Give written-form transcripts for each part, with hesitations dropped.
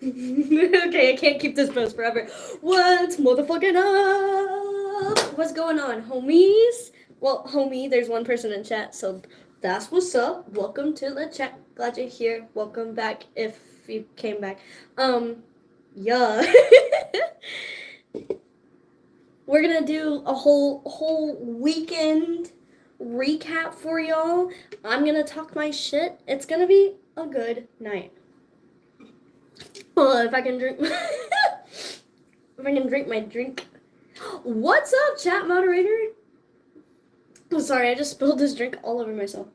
Okay, I can't keep this post forever. What's motherfucking up? What's going on, homies? Well, homie, there's one person in chat, so that's what's up. Welcome to the chat. Glad you're here. Welcome back if you came back. Yeah. We're gonna do a whole weekend recap for y'all. I'm gonna talk my shit. It's gonna be a good night. Well, if I can drink, if I can drink my drink. What's up, chat moderator? I'm sorry, I just spilled this drink all over myself.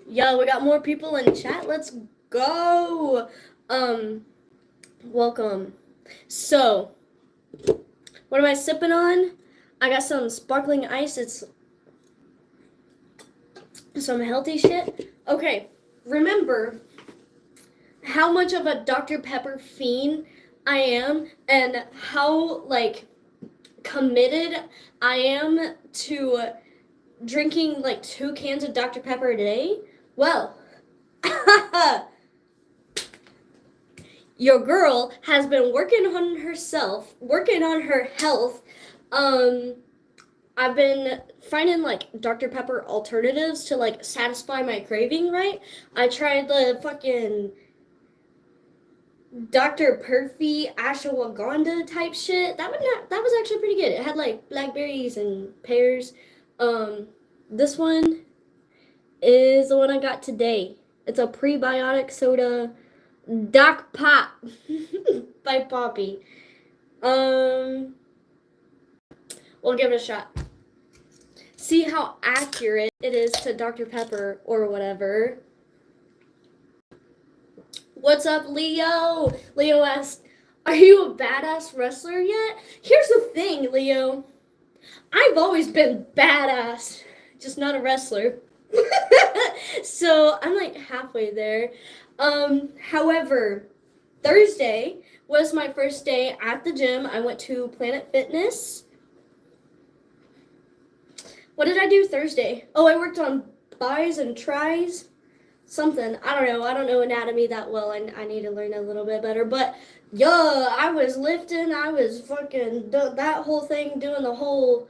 Yo, we got more people in chat. Let's go. Welcome. So, what am I sipping on? I got some sparkling ice. It's some healthy shit. Okay, remember how much of a Dr. Pepper fiend I am and how, like, committed I am to drinking, like, 2 cans of Dr. Pepper a day? Well, your girl has been working on herself, working on her health. I've been finding, like, Dr. Pepper alternatives to, like, satisfy my craving, right? I tried the fucking Dr. Perfy ashwagandha type shit. That was actually pretty good. It had like blackberries and pears. This one is the one I got today. It's a prebiotic soda, Doc Pop by Poppy. We'll give it a shot. See how accurate it is to Dr. Pepper or whatever. What's up, Leo? Leo asked, are you a badass wrestler yet? Here's the thing, Leo. I've always been badass, just not a wrestler. So I'm like halfway there. However, Thursday was my first day at the gym. I went to Planet Fitness. What did I do Thursday? Oh, I worked on bis and tris. Something. I don't know anatomy that well. I need to learn a little bit better. But, yeah, I was lifting. I was fucking that whole thing, doing the whole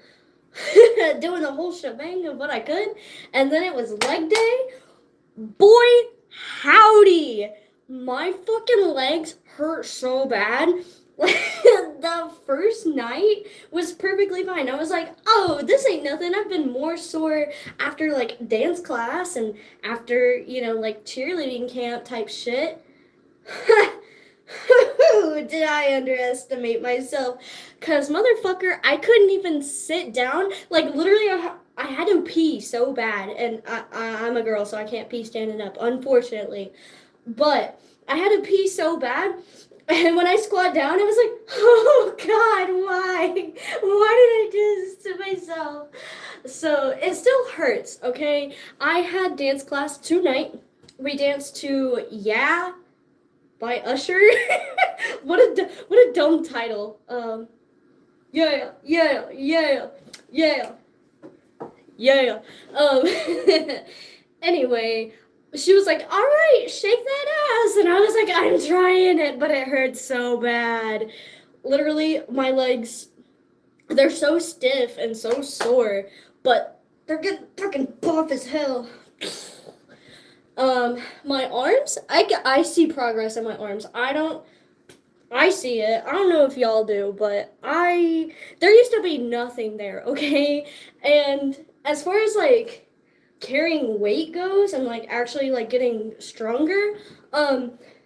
shebang of what I could. And then it was leg day. Boy, howdy. My fucking legs hurt so bad. The first night was perfectly fine. I was like, oh, this ain't nothing. I've been more sore after, like, dance class and after, you know, like, cheerleading camp type shit. Did I underestimate myself? Because, motherfucker, I couldn't even sit down. Like, literally, I had to pee so bad. And I'm a girl, so I can't pee standing up, unfortunately. But I had to pee so bad. And when I squat down, it was like, oh, God, why? Why did I do this to myself? So it still hurts, okay? I had dance class tonight. We danced to Yeah by Usher. What a dumb title. Yeah. Anyway, she was like, all right, shake that ass. And I was like, I'm trying it, but it hurts so bad. Literally, my legs, they're so stiff and so sore, but they're getting freaking buff as hell. My arms, I see progress in my arms. I see it. I don't know if y'all do, but there used to be nothing there, okay? And as far as, like, carrying weight goes and, like, actually, like, getting stronger,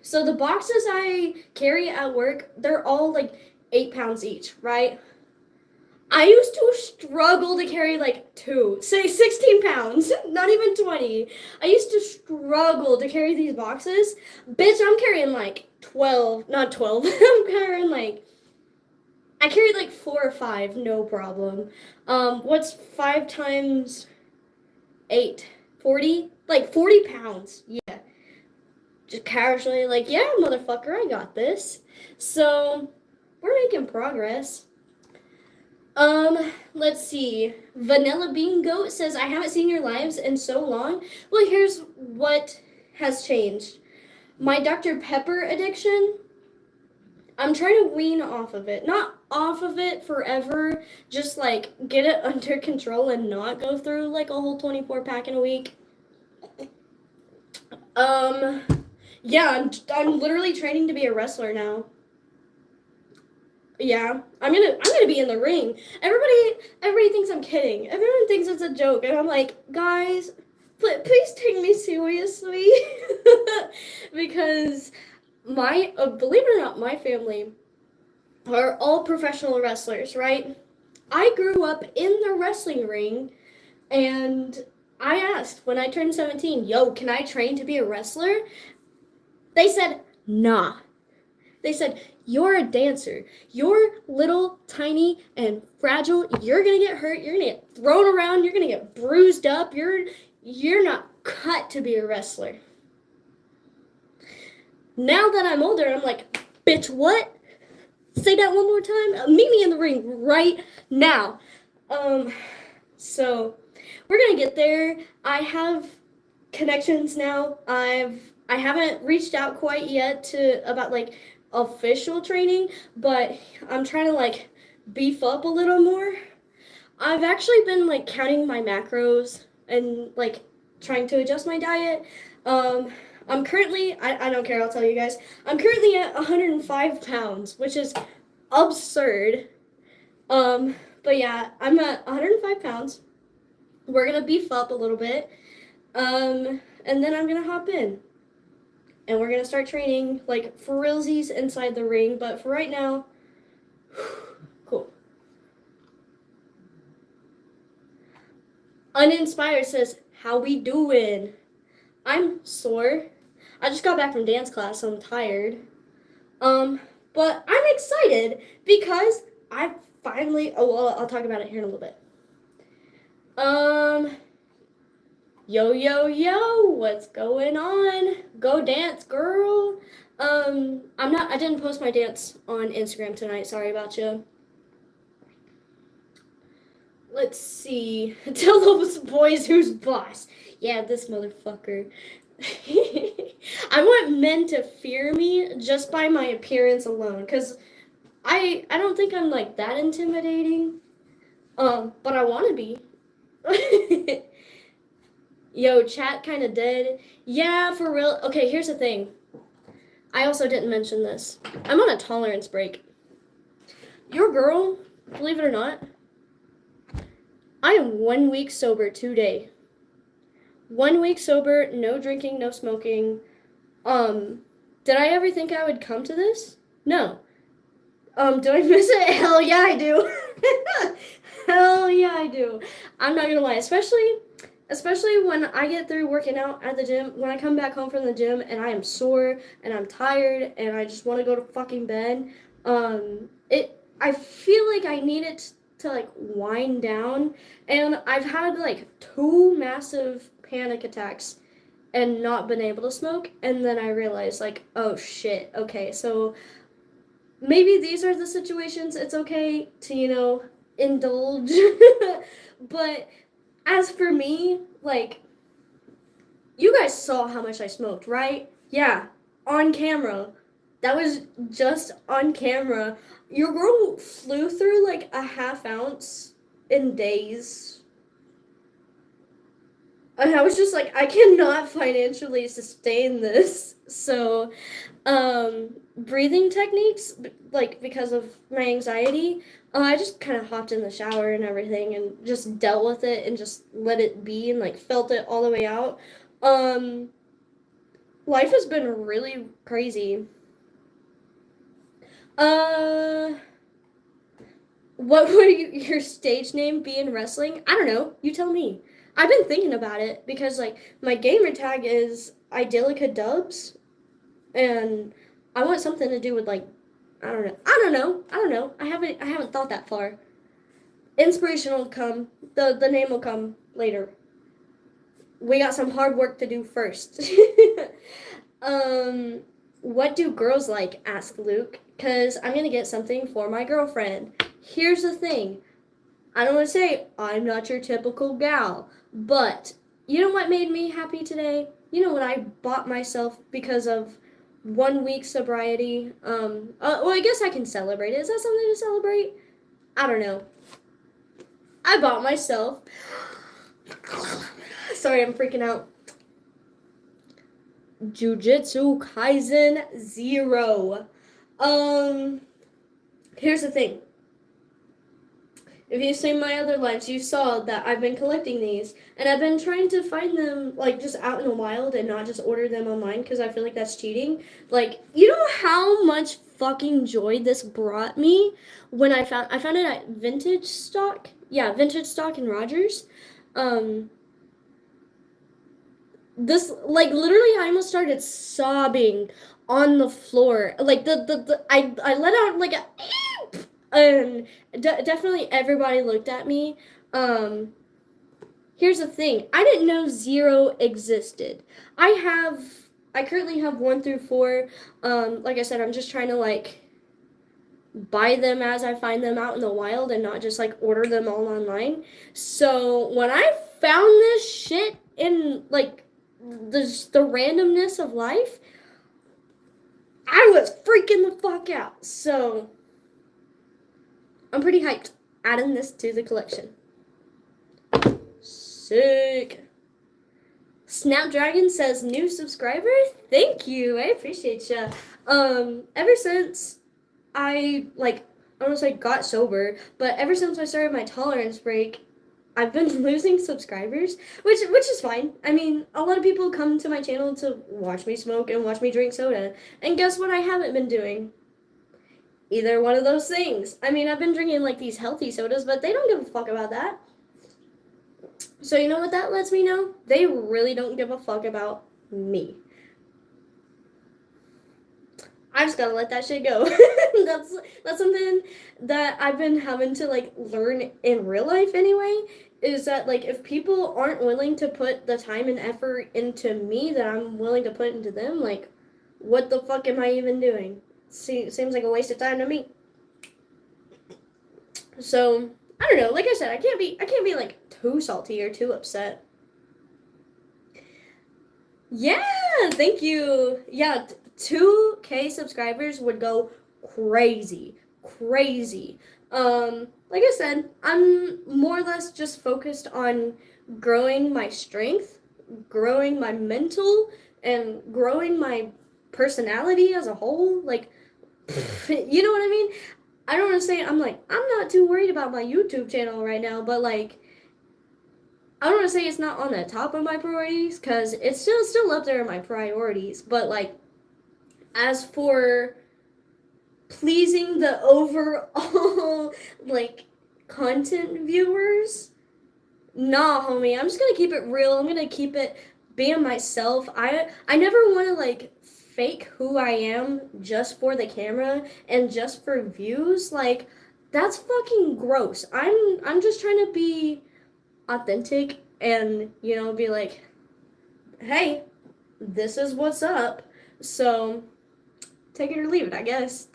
so the boxes I carry at work, they're all, like, 8 pounds each, right? I used to struggle to carry, like, 16 pounds, not even 20. I used to struggle to carry these boxes. Bitch, I'm carrying, like, 12, not 12, I'm carrying, like, I carried, like, 4 or 5, no problem. What's 5 times 8? 40? Like, 40 pounds, yeah. Just casually, like, yeah, motherfucker, I got this. So, we're making progress. Let's see. Vanilla Bean Goat says, I haven't seen your lives in so long. Well, here's what has changed. My Dr. Pepper addiction, I'm trying to wean off of it. Not off of it forever, just like get it under control and not go through like a whole 24 pack in a week. Yeah, I'm literally training to be a wrestler now. Yeah, I'm gonna be in the ring. Everybody thinks I'm kidding. Everyone thinks it's a joke, and I'm like, guys, please take me seriously, because believe it or not, my family are all professional wrestlers, right? I grew up in the wrestling ring, and I asked when I turned 17, yo, can I train to be a wrestler? They said, nah. They said, you're a dancer. You're little, tiny, and fragile. You're gonna get hurt. You're gonna get thrown around. You're gonna get bruised up. You're not cut to be a wrestler. Now that I'm older, I'm like, bitch, what? Say that one more time. Meet me in the ring right now. So we're gonna get there. I have connections now. I haven't reached out quite yet to about like official training, but I'm trying to like beef up a little more. I've actually been like counting my macros and like trying to adjust my diet. I'm currently, I don't care, I'll tell you guys, I'm currently at 105 pounds, which is absurd. But yeah, I'm at 105 pounds. We're gonna beef up a little bit. And then I'm gonna hop in. And we're gonna start training like for realsies inside the ring, but for right now, cool. Uninspired says, how we doing? I'm sore. I just got back from dance class, so I'm tired. But I'm excited because I finally, I'll talk about it here in a little bit. Yo, what's going on? Go dance, girl. I didn't post my dance on Instagram tonight. Sorry about you. Let's see. Tell those boys who's boss. Yeah, this motherfucker. I want men to fear me just by my appearance alone, because I don't think I'm like that intimidating. But I want to be. Yo, chat kind of dead. Yeah, for real. Okay, here's the thing. I also didn't mention this. I'm on a tolerance break. Your girl, believe it or not, I am 1 week sober today. 1 week sober, no drinking, no smoking. Did I ever think I would come to this? No. Do I miss it? Hell yeah, I do. Hell yeah, I do. I'm not gonna lie, especially when I get through working out at the gym, when I come back home from the gym and I am sore and I'm tired and I just want to go to fucking bed. I feel like I need it to like wind down, and I've had like 2 massive panic attacks and not been able to smoke, and then I realized like, oh shit, okay, so maybe these are the situations it's okay to, indulge. But as for me, like, you guys saw how much I smoked, right? Yeah, on camera. That was just on camera. Your girl flew through like a half ounce in days. And I was just like, I cannot financially sustain this. So, breathing techniques, like, because of my anxiety, I just kind of hopped in the shower and everything and just dealt with it and just let it be and, like, felt it all the way out. Life has been really crazy. What would your stage name be in wrestling? I don't know. You tell me. I've been thinking about it because, like, my gamer tag is Idyllica Dubs, and I want something to do with, like, I don't know. I haven't thought that far. Inspiration will come. The name will come later. We got some hard work to do first. What do girls like? Asked Luke. Because I'm going to get something for my girlfriend. Here's the thing. I don't want to say I'm not your typical gal. But you know what made me happy today? You know what I bought myself because of 1 week sobriety. Well, I guess I can celebrate it. Is that something to celebrate? I don't know. I bought myself. Sorry, I'm freaking out. Jujutsu Kaisen 0. Here's the thing. If you've seen my other lives, you saw that I've been collecting these, and I've been trying to find them, like, just out in the wild and not just order them online, because I feel like that's cheating. Like, you know how much fucking joy this brought me when I found it at Vintage Stock? Yeah, Vintage Stock in Rogers. This, like, literally I almost started sobbing on the floor. Like, I let out, like, a and definitely everybody looked at me. Here's the thing. I didn't know 0 existed. I currently have 1 through 4. Like I said, I'm just trying to, like, buy them as I find them out in the wild and not just, like, order them all online. So when I found this shit in, like, the randomness of life, I was freaking the fuck out. So I'm pretty hyped adding this to the collection. Sick. Snapdragon says new subscriber. Thank you. I appreciate ya. Ever since I don't say got sober, but ever since I started my tolerance break, I've been losing subscribers, which is fine. I mean, a lot of people come to my channel to watch me smoke and watch me drink soda, and guess what I haven't been doing? Either one of those things. I mean, I've been drinking, like, these healthy sodas, but they don't give a fuck about that. So you know what that lets me know? They really don't give a fuck about me. I just gotta let that shit go. That's something that I've been having to, like, learn in real life anyway, is that, like, if people aren't willing to put the time and effort into me that I'm willing to put into them, like, what the fuck am I even doing? Seems like a waste of time to me. So I don't know. Like I said, I can't be like too salty or too upset. Yeah, thank you. Yeah, 2K subscribers would go crazy. Like I said, I'm more or less just focused on growing my strength, growing my mental, and growing my personality as a whole. Like, you know what I mean? I don't want to say I'm not too worried about my YouTube channel right now, but, like, I don't want to say it's not on the top of my priorities, because it's still up there in my priorities, but, like, as for pleasing the overall, like, content viewers, nah, homie, I'm just gonna keep it real. I'm gonna keep it being myself. I never want to, like, fake who I am just for the camera and just for views. Like, that's fucking gross. I'm just trying to be authentic and, you know, be like, hey, this is what's up. So take it or leave it, I guess.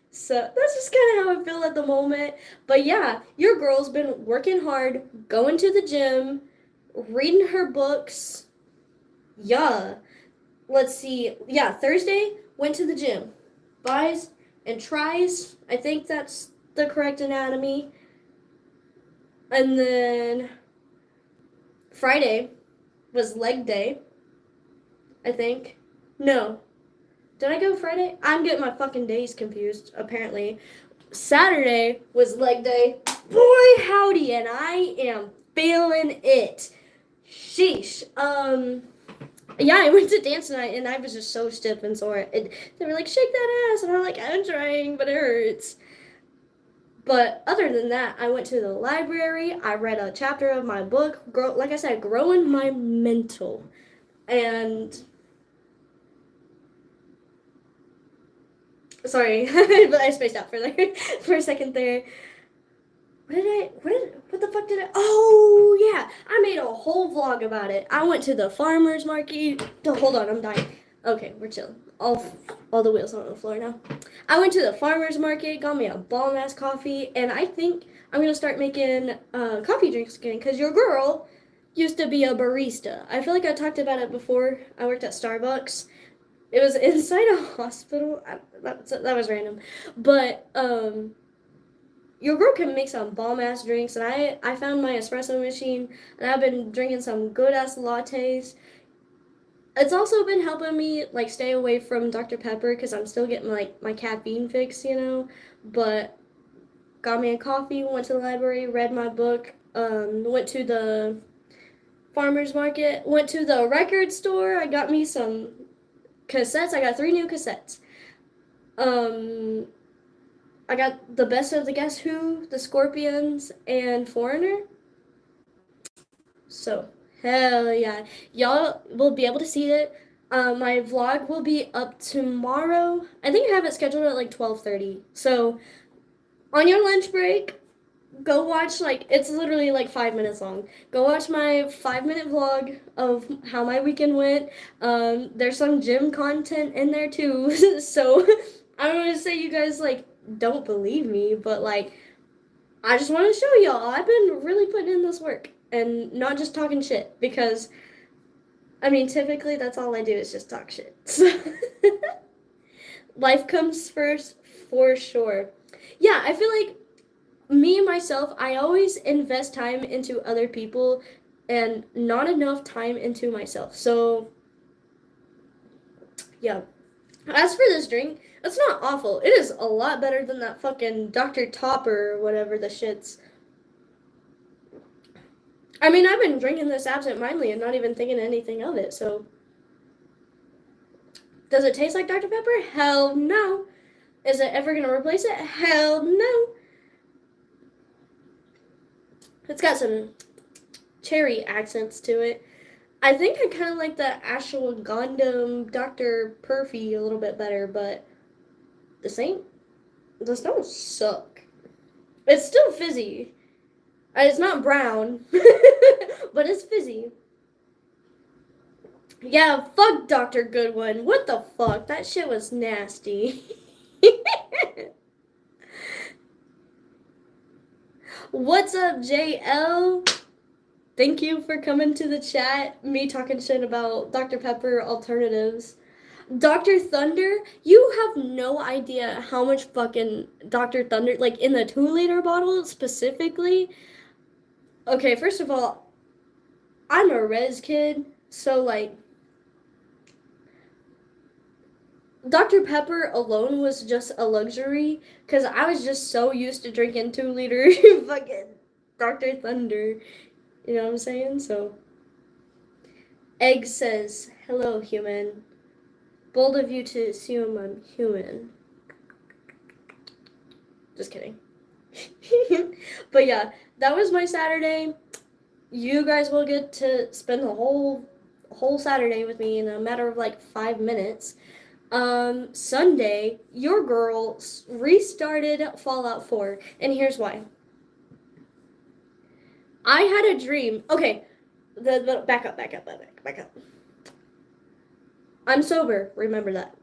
So that's just kind of how I feel at the moment. But yeah, your girl's been working hard, going to the gym, reading her books. Yeah. Let's see. Yeah, Thursday, went to the gym. Buys and tries. I think that's the correct anatomy. And then Friday was leg day, I think. No. Did I go Friday? I'm getting my fucking days confused, apparently. Saturday was leg day. Boy, howdy, and I am feeling it. Sheesh. Yeah, I went to dance tonight, and I was just so stiff and sore. They were like, shake that ass, and I'm like, I'm trying, but it hurts. But other than that, I went to the library. I read a chapter of my book. Like I said, growing my mental. And sorry, I spaced out for a second there. What the fuck did I, oh yeah, I made a whole vlog about it. I went to the farmer's market. Hold on, I'm dying. Okay, we're chilling. All the wheels on the floor now. I went to the farmer's market, got me a bomb-ass coffee, and I think I'm gonna start making coffee drinks again, because your girl used to be a barista. I feel like I talked about it before. I worked at Starbucks, It was inside a hospital. That was random. But your girl can make some bomb ass drinks, and I found my espresso machine, and I've been drinking some good ass lattes. It's also been helping me like stay away from Dr. Pepper because I'm still getting like my caffeine fix, you know. But got me a coffee, went to the library, read my book, went to the farmer's market, went to the record store. I got me some cassettes. I got 3 new cassettes. Um, I got the best of the Guess Who, the Scorpions, and Foreigner. So hell yeah, y'all will be able to see it. My vlog will be up tomorrow. I think I have it scheduled at like 12:30. So on your lunch break, go watch, like, it's literally like 5 minutes long. Go watch my 5 minute vlog of how my weekend went. There's some gym content in there too. So I don't want to say you guys like don't believe me, but like I just want to show y'all I've been really putting in this work and not just talking shit because I mean typically that's all I do is just talk shit. So life comes first for sure. Yeah, I feel like me myself, I always invest time into other people and not enough time into myself. So yeah. As for this drink, it's not awful. It is a lot better than that fucking Dr. Topper or whatever the shits. I mean, I've been drinking this absent-mindedly and not even thinking anything of it, so. Does it taste like Dr. Pepper? Hell no. Is it ever gonna replace it? Hell no. It's got some cherry accents to it. I think I kind of like the ashwagandha Dr. Perfy a little bit better, but this don't suck. It's still fizzy. It's not brown, but it's fizzy. Yeah, fuck Dr. Goodwin. What the fuck? That shit was nasty. What's up, JL? Thank you for coming to the chat. Me talking shit about Dr. Pepper alternatives. Dr. Thunder, you have no idea how much fucking Dr. Thunder, like in the 2 liter bottle specifically. Okay, first of all, I'm a res kid, so like Dr. Pepper alone was just a luxury because I was just so used to drinking 2 liter fucking Dr. Thunder. You know what I'm saying? So, Egg says, hello, human. Bold of you to assume I'm human. Just kidding. But yeah, that was my Saturday. You guys will get to spend the whole Saturday with me in a matter of like 5 minutes. Sunday, your girl restarted Fallout 4, and here's why. I had a dream. Okay, the back up. I'm sober, remember that.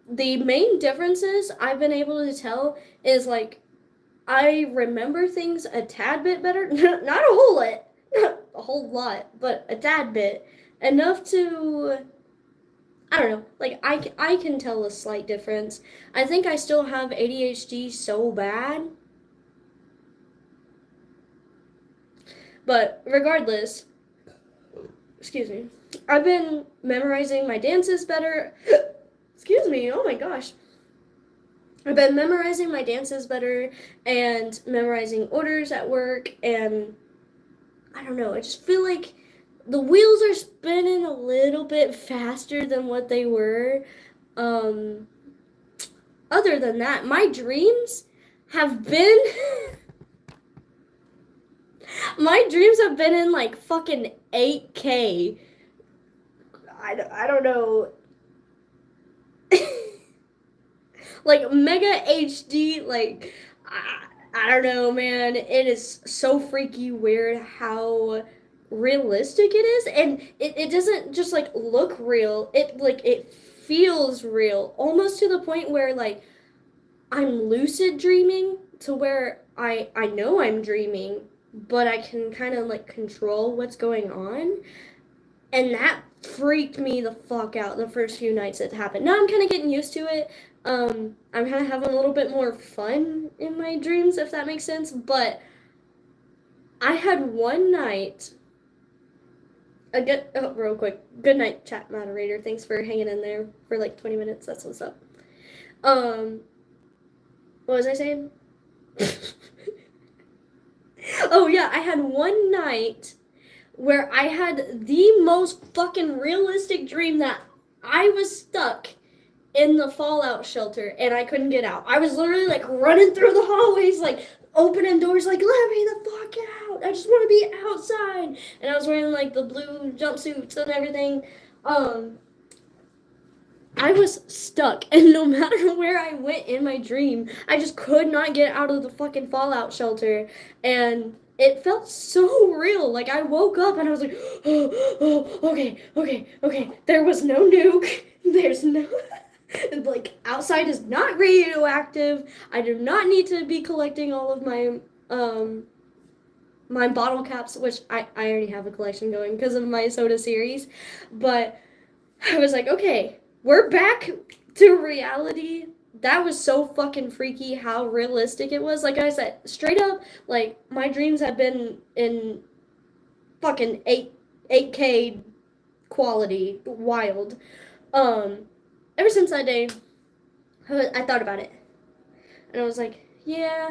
The main differences I've been able to tell is like I remember things a tad bit better, not a whole lot, not a whole lot, but a tad bit, enough to, I don't know, like I can tell a slight difference. I think I still have ADHD so bad. But regardless, excuse me, I've been memorizing my dances better. Excuse me, oh my gosh. I've been memorizing my dances better and memorizing orders at work, and I don't know, I just feel like the wheels are spinning a little bit faster than what they were. Other than that, my dreams have been my dreams have been in like fucking 8K. I don't know. Like mega HD, like I don't know, man. It is so freaky weird how realistic it is, and it doesn't just like look real. It feels real, almost to the point where like I'm lucid dreaming to where I know I'm dreaming, but I can kind of like control what's going on, and that freaked me the fuck out the first few nights it happened. Now I'm kind of getting used to it. I'm kind of having a little bit more fun in my dreams, if that makes sense. But I had one night. Real quick. Good night, chat moderator. Thanks for hanging in there for like 20 minutes. That's what's up. What was I saying? Oh yeah, I had one night where I had the most fucking realistic dream that I was stuck in the fallout shelter and I couldn't get out. I was literally like running through the hallways, like opening doors, like let me the fuck out. I just want to be outside. And I was wearing like the blue jumpsuits and everything. I was stuck, and no matter where I went in my dream, I just could not get out of the fucking fallout shelter, and it felt so real. Like, I woke up, and I was like, okay. There was no nuke. There's no... like, outside is not radioactive. I do not need to be collecting all of my, my bottle caps, which I already have a collection going because of my soda series, but I was like, okay, we're back to reality. That was so fucking freaky how realistic it was. Like I said, straight up, like, my dreams have been in fucking 8K quality, wild. Ever since that day, I thought about it. And I was like, yeah,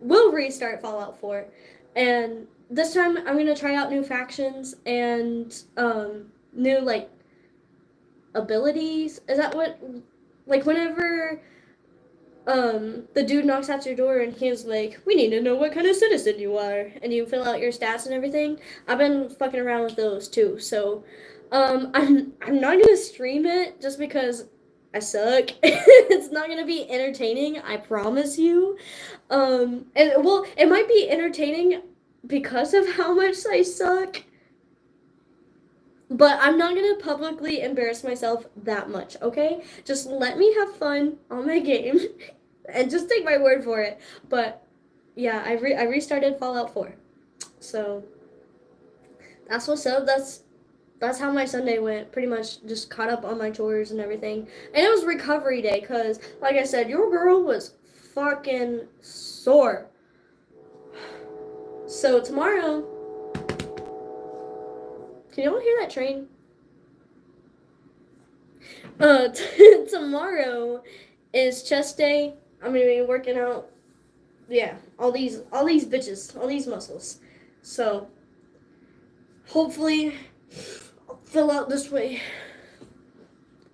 we'll restart Fallout 4. And this time I'm going to try out new factions and new, like, abilities. Is that what, like, whenever the dude knocks at your door and he's like, we need to know what kind of citizen you are, and you fill out your stats and everything. I've been fucking around with those too, so I'm not gonna stream it just because I suck. It's not gonna be entertaining, I promise you. And well, it might be entertaining because of how much I suck, but I'm not gonna publicly embarrass myself that much, okay? Just let me have fun on my game, and just take my word for it. But yeah, I restarted Fallout 4, so that's what's up. That's how my Sunday went. Pretty much just caught up on my chores and everything, and it was recovery day because, like I said, your girl was fucking sore. So tomorrow. Can y'all hear that train? Tomorrow is chest day. I'm gonna be working out. Yeah, all these bitches, all these muscles. So hopefully I'll fill out this way.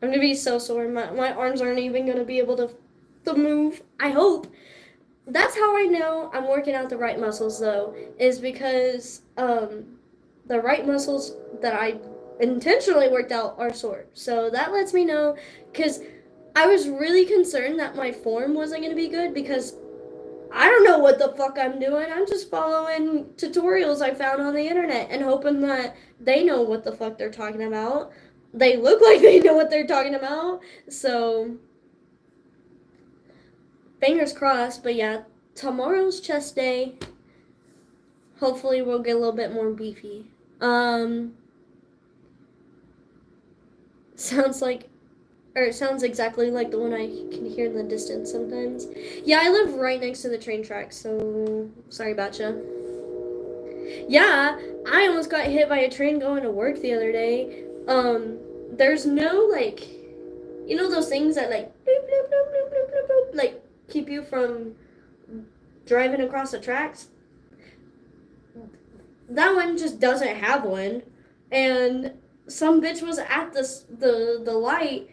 I'm gonna be so sore. My arms aren't even gonna be able to move. I hope. That's how I know I'm working out the right muscles though, is because the right muscles that I intentionally worked out are sore. So that lets me know, because I was really concerned that my form wasn't going to be good because I don't know what the fuck I'm doing. I'm just following tutorials I found on the internet and hoping that they know what the fuck they're talking about. They look like they know what they're talking about. So fingers crossed. But yeah, tomorrow's chest day. Hopefully we'll get a little bit more beefy. Sounds exactly like the one I can hear in the distance sometimes. Yeah, I live right next to the train tracks, so sorry about you. Yeah, I almost got hit by a train going to work the other day. There's no, like, you know those things that, like, bloop, bloop, bloop, bloop, bloop, bloop, bloop, like, keep you from driving across the tracks? That one just doesn't have one, and some bitch was at the light,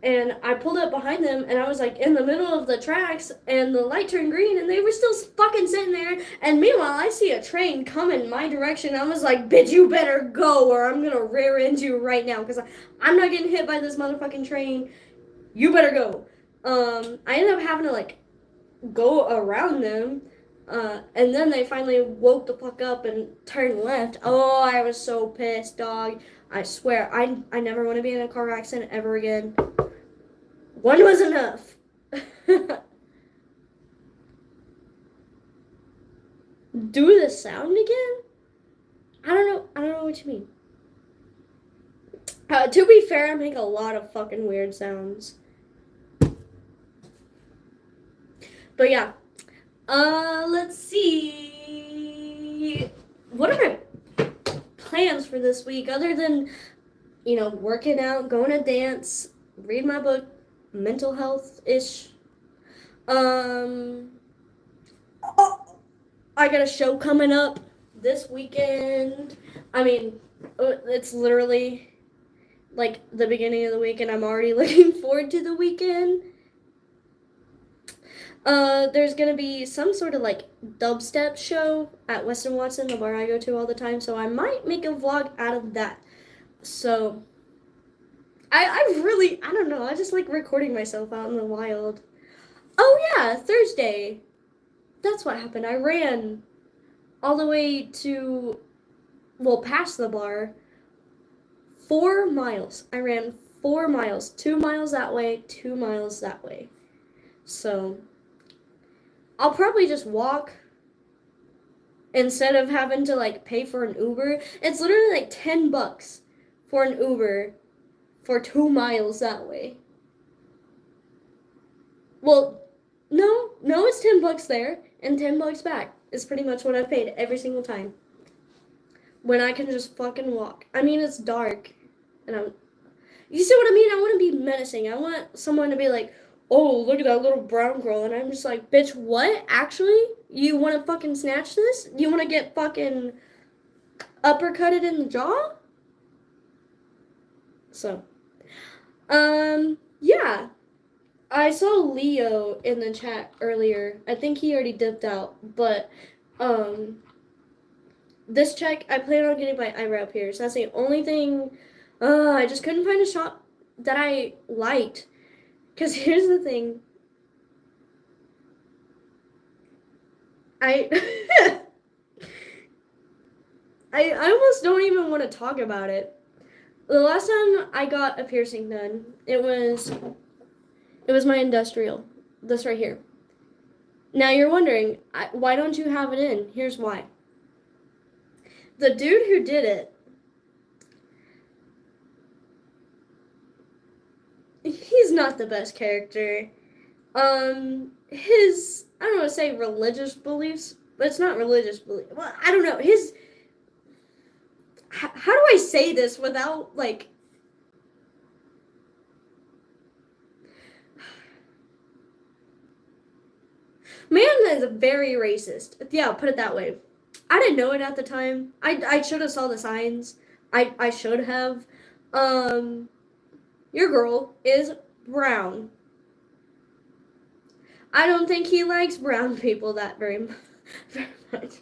and I pulled up behind them, and I was like in the middle of the tracks, and the light turned green, and they were still fucking sitting there. And meanwhile, I see a train coming my direction. I was like, bitch, you better go, or I'm gonna rear end you right now, because I'm not getting hit by this motherfucking train. You better go. I ended up having to, like, go around them. And then they finally woke the fuck up and turned left. Oh, I was so pissed, dog. I swear, I never want to be in a car accident ever again. One was enough. Do the sound again? I don't know what you mean. To be fair, I make a lot of fucking weird sounds. But yeah. Let's see. What are my plans for this week other than, working out, going to dance, read my book, mental health-ish. Um, I got a show coming up this weekend. I mean, it's literally like the beginning of the week, and I'm already looking forward to the weekend. There's gonna be some sort of like dubstep show at Weston Watson, the bar I go to all the time, so I might make a vlog out of that. So, I don't know, I just like recording myself out in the wild. Oh yeah, Thursday. That's what happened. I ran all the way to, past the bar, 4 miles. I ran 4 miles, 2 miles that way, 2 miles that way. So, I'll probably just walk instead of having to like pay for an Uber. It's literally like $10 for an Uber for 2 miles that way. Well, no, it's $10 there and $10 back. It's pretty much what I've paid every single time. When I can just fucking walk. I mean, it's dark, and you see what I mean? I want to be menacing. I want someone to be like, oh, look at that little brown girl. And I'm just like, bitch, what? Actually? You want to fucking snatch this? You want to get fucking uppercutted in the jaw? So, yeah. I saw Leo in the chat earlier. I think he already dipped out. But, this check, I plan on getting my eyebrow pierced. That's the only thing. I just couldn't find a shop that I liked. Because here's the thing. I almost don't even want to talk about it. The last time I got a piercing done, it was my industrial. This right here. Now you're wondering, why don't you have it in? Here's why. The dude who did it, he's not the best character. His, I don't want to say religious beliefs, but it's not religious beliefs. Well, I don't know. How do I say this without, like, man is very racist. Yeah, put it that way. I didn't know it at the time. I should have saw the signs. I should have. Your girl is brown. I don't think he likes brown people that very much.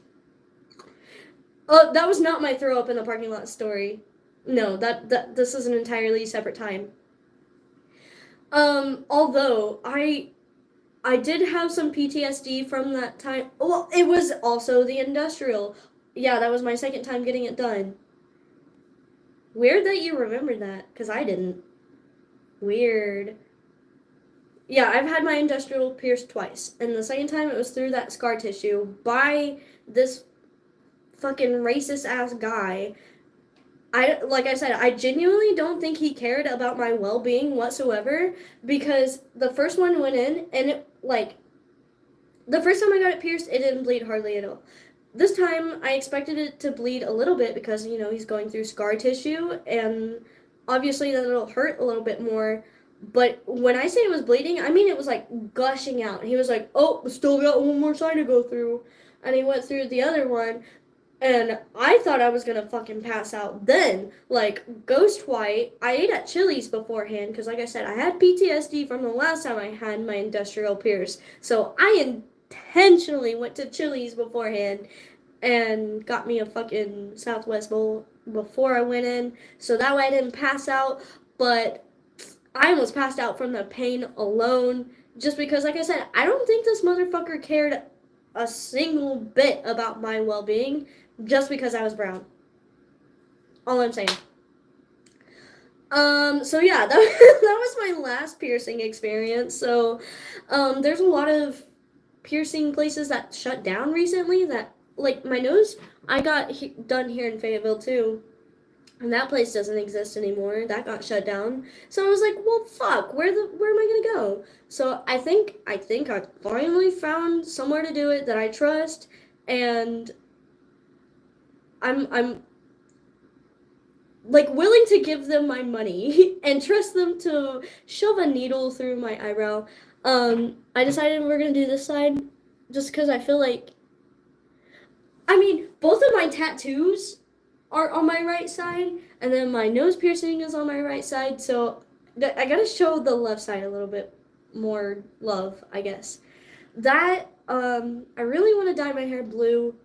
Oh, that was not my throw up in the parking lot story. No, this is an entirely separate time. Although I did have some PTSD from that time. Well, it was also the industrial. Yeah, that was my second time getting it done. Weird that you remembered that, because I didn't. Weird. Yeah, I've had my industrial pierced twice, and the second time it was through that scar tissue by this fucking racist ass guy. Like I said, I genuinely don't think he cared about my well-being whatsoever, because the first one went in and it, like, the first time I got it pierced, it didn't bleed hardly at all. This time I expected it to bleed a little bit because, he's going through scar tissue, and obviously then it'll hurt a little bit more. But when I say it was bleeding, I mean it was like gushing out. He was like, oh, still got one more side to go through. And he went through the other one. And I thought I was going to fucking pass out then. Like, ghost white. I ate at Chili's beforehand because, like I said, I had PTSD from the last time I had my industrial pierce. So I intentionally went to Chili's beforehand and got me a fucking Southwest bowl before I went in. So that way I didn't pass out. But I almost passed out from the pain alone, just because, like I said, I don't think this motherfucker cared a single bit about my well-being just because I was brown. All I'm saying. So yeah, that was my last piercing experience. So, there's a lot of piercing places that shut down recently that, like, my nose, I got done here in Fayetteville too. And that place doesn't exist anymore. That got shut down. So I was like, well, fuck. Where am I gonna go? So I think I finally found somewhere to do it that I trust, and I'm like willing to give them my money and trust them to shove a needle through my eyebrow. I decided we're gonna do this side just because I feel like, I mean, both of my tattoos are on my right side, and then my nose piercing is on my right side, so I gotta show the left side a little bit more love, I guess. That, I really want to dye my hair blue.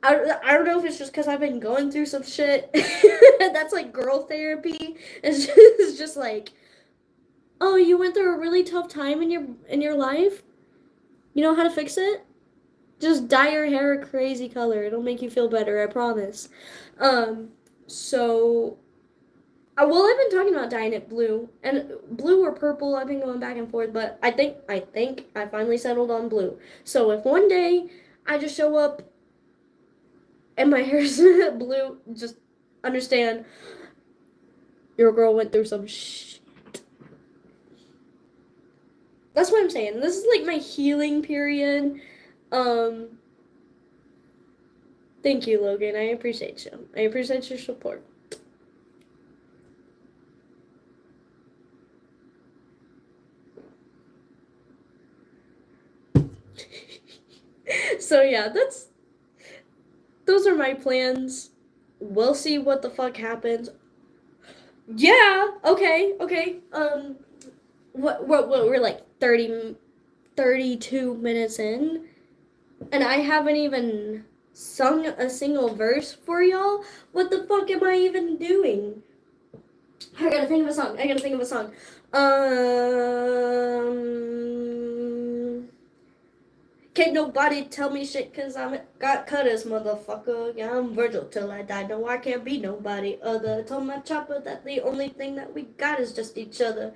I don't know if it's just because I've been going through some shit. That's like girl therapy. It's just like, oh, you went through a really tough time in your life? You know how to fix it? Just dye your hair a crazy color. It'll make you feel better, I promise. So, well, I've been talking about dyeing it blue, and blue or purple. I've been going back and forth, but I think I finally settled on blue. So if one day I just show up and my hair's blue, just understand your girl went through some shit. That's what I'm saying. This is like my healing period. Thank you, Logan. I appreciate you. I appreciate your support. So yeah, those are my plans. We'll see what the fuck happens. Yeah, okay. What we're like 32 minutes in, and I haven't even sung a single verse for y'all. What the fuck am I even doing? I gotta think of a song. Can't nobody tell me shit cause I got cutters, motherfucker. Yeah, I'm Virgil till I die. No, I can't be nobody other. Told my chopper that the only thing that we got is just each other.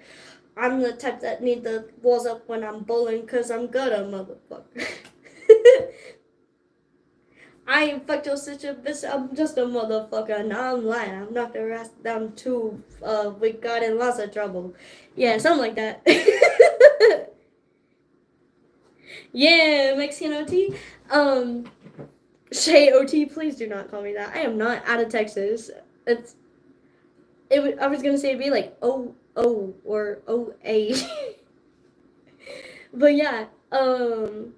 I'm the type that need the walls up when I'm bowling cause I'm good, motherfucker. I ain't fucked your sister, bitch. I'm just a motherfucker. Now I'm lying. I'm knocked her ass down too. We got in lots of trouble. Yeah, something like that. Yeah, Mexican OT. Shay OT, please do not call me that. I am not out of Texas. I was gonna say it'd be like O or OA. But yeah, that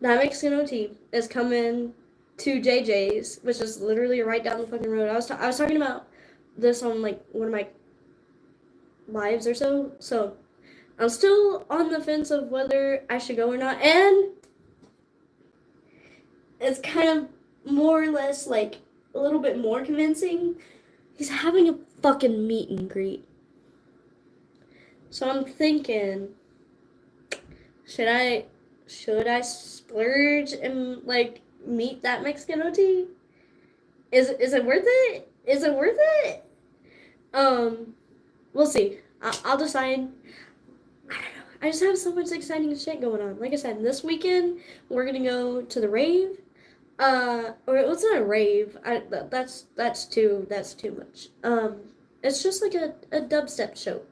Mexican OT is coming to JJ's, which is literally right down the fucking road. I was talking about this on like one of my lives or so. So I'm still on the fence of whether I should go or not, and it's kind of more or less like a little bit more convincing. He's having a fucking meet and greet. So I'm thinking, should I splurge and like meet that Mexican OT? Is it worth it? Is it worth it? We'll see. I'll decide. I don't know. I just have so much exciting shit going on. Like I said, this weekend we're gonna go to the rave. Or it's not a rave. That's too much. It's just like a dubstep show.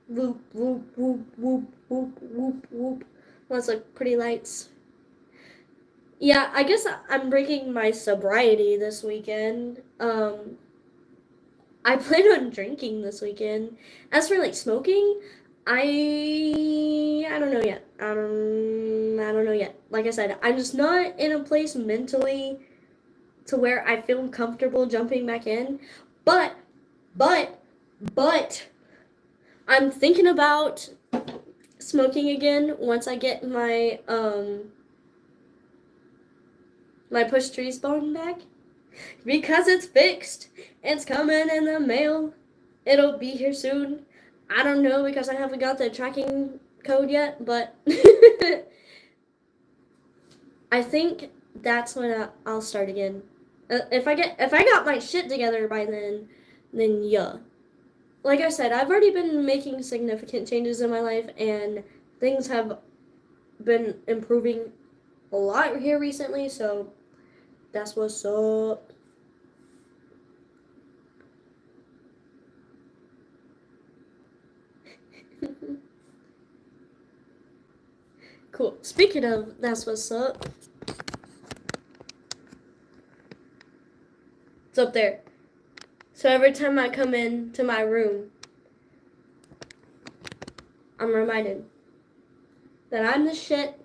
Whoop whoop whoop whoop whoop whoop whoop. Lots of pretty lights. Yeah, I guess I'm breaking my sobriety this weekend. I plan on drinking this weekend. As for like smoking, I don't know yet. I don't know yet. Like I said, I'm just not in a place mentally to where I feel comfortable jumping back in. But I'm thinking about smoking again once I get my my push tree spawn back. Because it's fixed. It's coming in the mail. It'll be here soon. I don't know because I haven't got the tracking code yet, but I think that's when I'll start again. If I got my shit together by then yeah. Like I said, I've already been making significant changes in my life, and things have been improving a lot here recently, so that's what's up. cool. Speaking of That's What's Up, it's up there. So every time I come into my room, I'm reminded that I'm the shit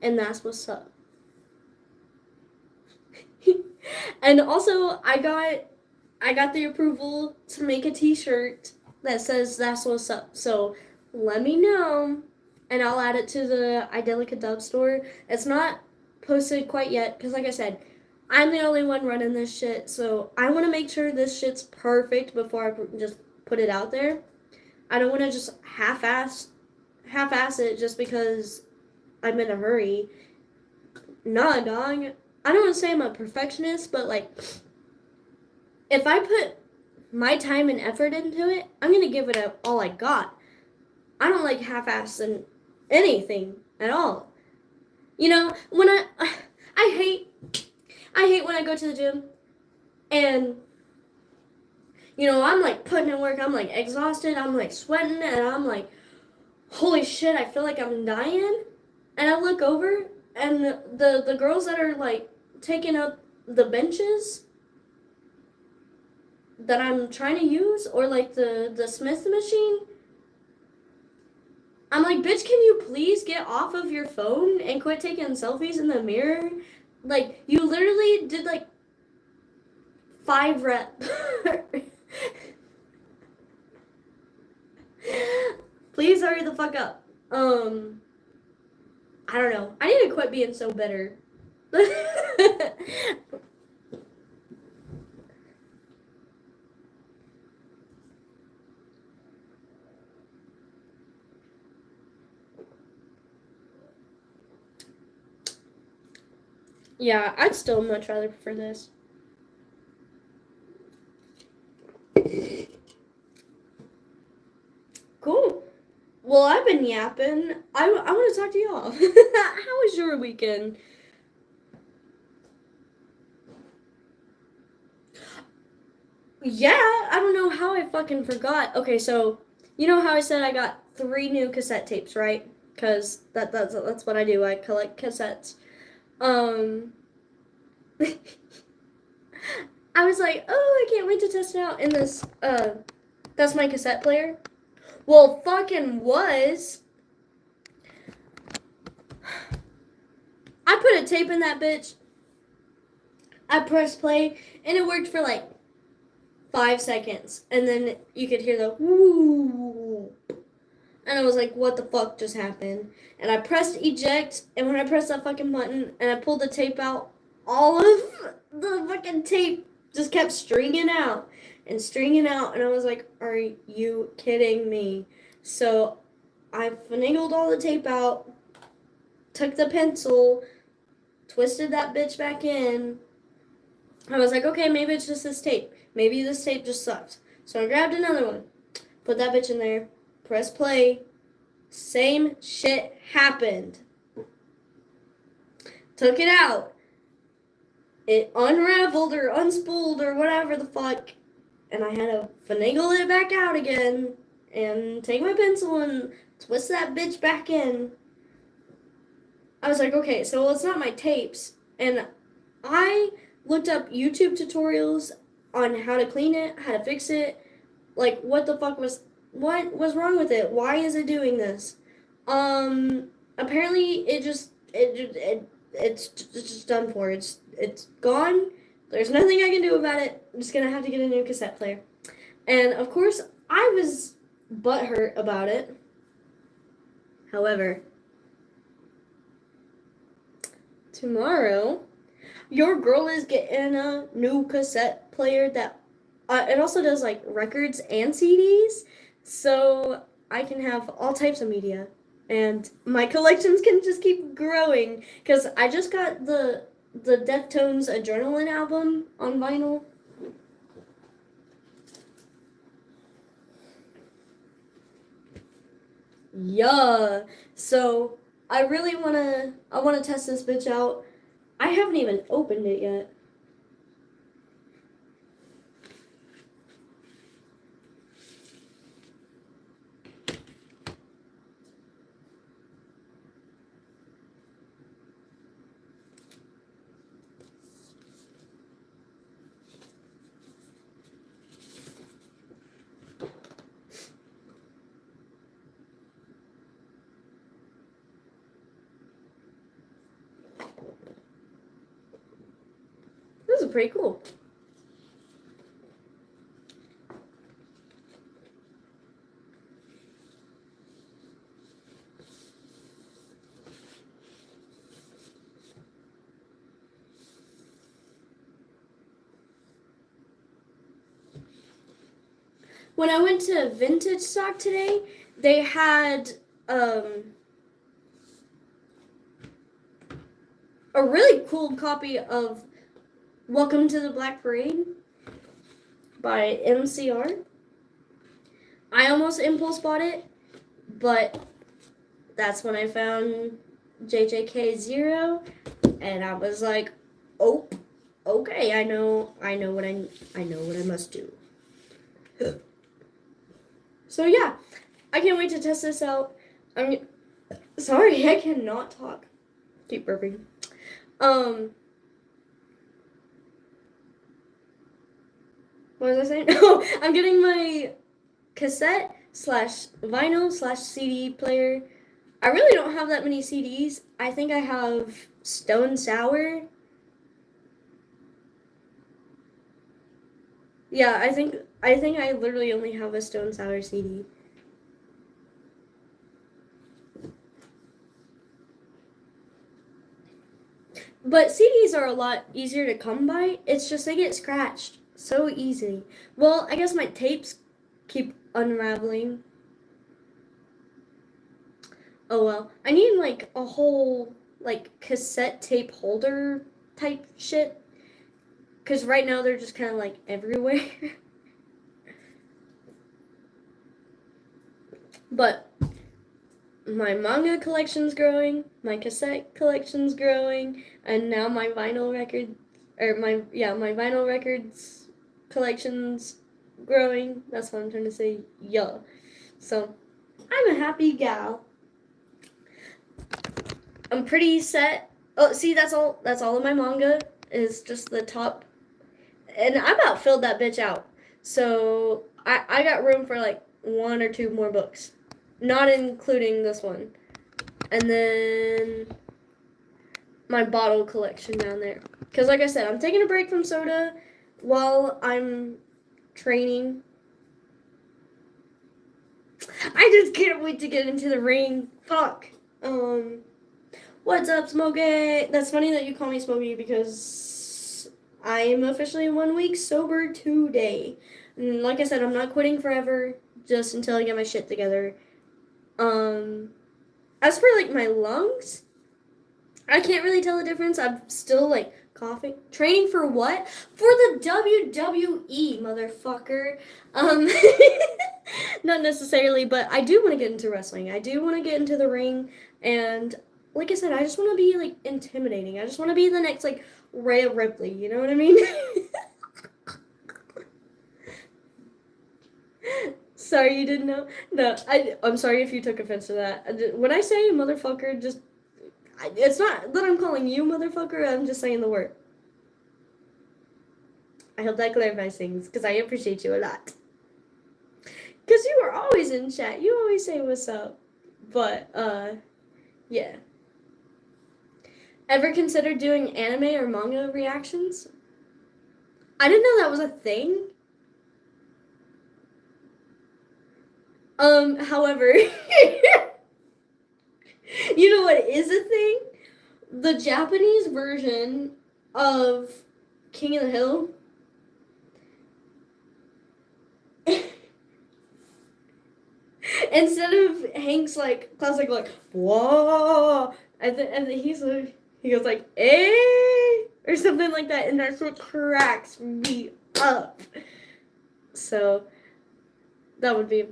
and that's what's up. And also, I got the approval to make a t-shirt that says That's What's Up. So let me know and I'll add it to the Idyllica Dub store. It's not posted quite yet because, like I said, I'm the only one running this shit. So I want to make sure this shit's perfect before I just put it out there. I don't want to just half-ass it just because I'm in a hurry. Nah, dog. I don't want to say I'm a perfectionist, but like, if I put my time and effort into it, I'm going to give it all I got. I don't like half-assing anything at all. You know, when I hate when I go to the gym and, you know, I'm like putting in work, I'm like exhausted, I'm like sweating, and I'm like, holy shit, I feel like I'm dying. And I look over and the girls that are like taking up the benches that I'm trying to use, or like the Smith machine, I'm like, bitch, can you please get off of your phone and quit taking selfies in the mirror? Like, you literally did like 5 reps. Please hurry the fuck up. I don't know. I need to quit being so bitter. Yeah, I'd still much rather prefer this. Cool. Well, I've been yapping. I want to talk to y'all. How was your weekend? Yeah, I don't know how I fucking forgot. Okay, so you know how I said I got 3 new cassette tapes, right? Because that's what I do. I collect cassettes. I was like, oh, I can't wait to test it out in this. That's my cassette player. Well, fucking was. I put a tape in that bitch. I pressed play, and it worked for like 5 seconds, and then you could hear the whoo, and I was like, what the fuck just happened? And I pressed eject, and when I pressed that fucking button, and I pulled the tape out, all of the fucking tape just kept stringing out, and I was like, are you kidding me? So I finagled all the tape out, took the pencil, twisted that bitch back in. I was like, okay, maybe it's just this tape. Maybe this tape just sucked. So I grabbed another one, put that bitch in there, press play. Same shit happened. Took it out. It unraveled or unspooled or whatever the fuck. And I had to finagle it back out again and take my pencil and twist that bitch back in. I was like, okay, so it's not my tapes. And I looked up YouTube tutorials on how to clean it, how to fix it. Like, what was wrong with it? Why is it doing this? Apparently it's just done for. It's gone. There's nothing I can do about it. I'm just gonna have to get a new cassette player. And of course, I was butthurt about it. However, tomorrow, your girl is getting a new cassette player that it also does like records and CDs, so I can have all types of media, and my collections can just keep growing. Cause I just got the Deftones Adrenaline album on vinyl. Yeah, so I really wanna test this bitch out. I haven't even opened it yet. pretty cool. When I went to Vintage Stock today, they had a really cool copy of Welcome to the Black Parade by MCR. I almost impulse bought it, but that's when I found JJK 0, and I was like, "Oh, okay, I know what I must do." So yeah, I can't wait to test this out. Sorry, I cannot talk. Keep burping. What was I saying? Oh, I'm getting my cassette / vinyl / CD player. I really don't have that many CDs. I think I have Stone Sour. Yeah, I think I literally only have a Stone Sour CD. But CDs are a lot easier to come by. It's just they get scratched so easily. Well, I guess my tapes keep unraveling. Oh well. I need like a whole like cassette tape holder type shit. Because right now they're just kind of like everywhere. But my manga collection's growing, my cassette collection's growing, and now my vinyl record, my vinyl records collection's growing. That's what I'm trying to say. Yeah. So I'm a happy gal. I'm pretty set. Oh, see, that's all of my manga is just the top, and I about filled that bitch out. So I got room for like 1 or 2 more books, not including this one, and then my bottle collection down there. Because like I said, I'm taking a break from soda while I'm training. I just can't wait to get into the ring. Fuck. What's up, Smokey? That's funny that you call me Smokey because I am officially 1 week sober today. And like I said, I'm not quitting forever, just until I get my shit together. As for like my lungs, I can't really tell the difference. I'm still like coughing. Training for what? For the WWE, motherfucker. Not necessarily, but I do want to get into wrestling. I do want to get into the ring, and like I said, I just want to be like intimidating. I just want to be the next like Rhea Ripley. You know what I mean? Sorry, you didn't know? No, I'm sorry if you took offense to that. When I say motherfucker, just it's not that I'm calling you motherfucker. I'm just saying the word. I hope that clarifies things because I appreciate you a lot. Because you are always in chat. You always say what's up. But, yeah. Ever considered doing anime or manga reactions? I didn't know that was a thing. However, you know what is a thing? The Japanese version of King of the Hill. Instead of Hank's like classic like whoa, and he goes like eh or something like that, and that's what cracks me up. So that would be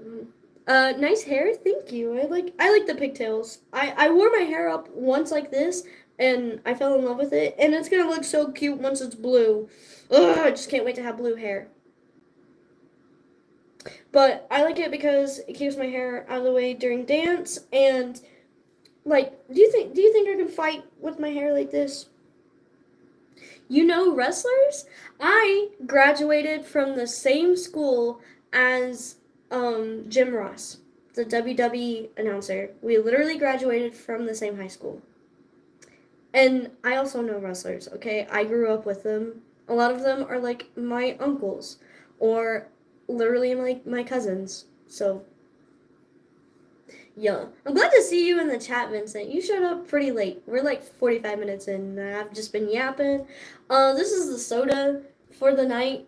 nice hair. Thank you. I like the pigtails. I wore my hair up once like this, and I fell in love with it, and it's gonna look so cute once it's blue. Ugh, I just can't wait to have blue hair. But I like it because it keeps my hair out of the way during dance, and like, do you think I can fight with my hair like this? You know wrestlers? I graduated from the same school as Jim Ross, the WWE announcer. We literally graduated from the same high school. And I also know wrestlers, okay? I grew up with them. A lot of them are like my uncles or literally like my cousins. So yeah, I'm glad to see you in the chat, Vincent. You showed up pretty late. We're like 45 minutes in, and I've just been yapping. This is the soda for the night.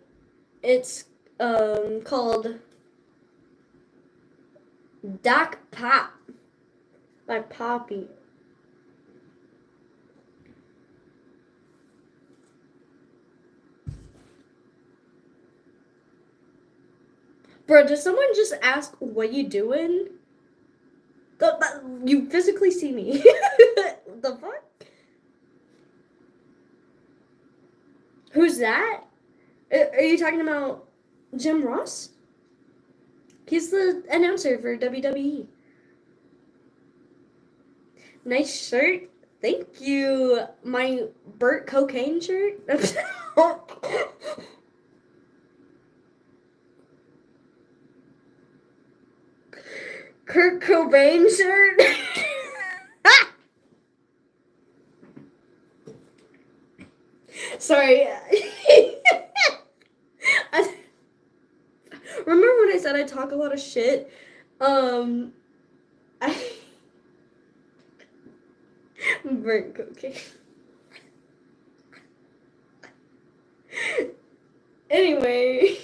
It's called Doc Pop by Poppy. Bro, did someone just ask what you doing? You physically see me. The fuck? Who's that? Are you talking about Jim Ross? He's the announcer for WWE. Nice shirt. Thank you. My Burt Cocaine shirt. Kurt Cobain shirt. Sorry. Remember when I said I talk a lot of shit? Burnt cocaine. Anyway.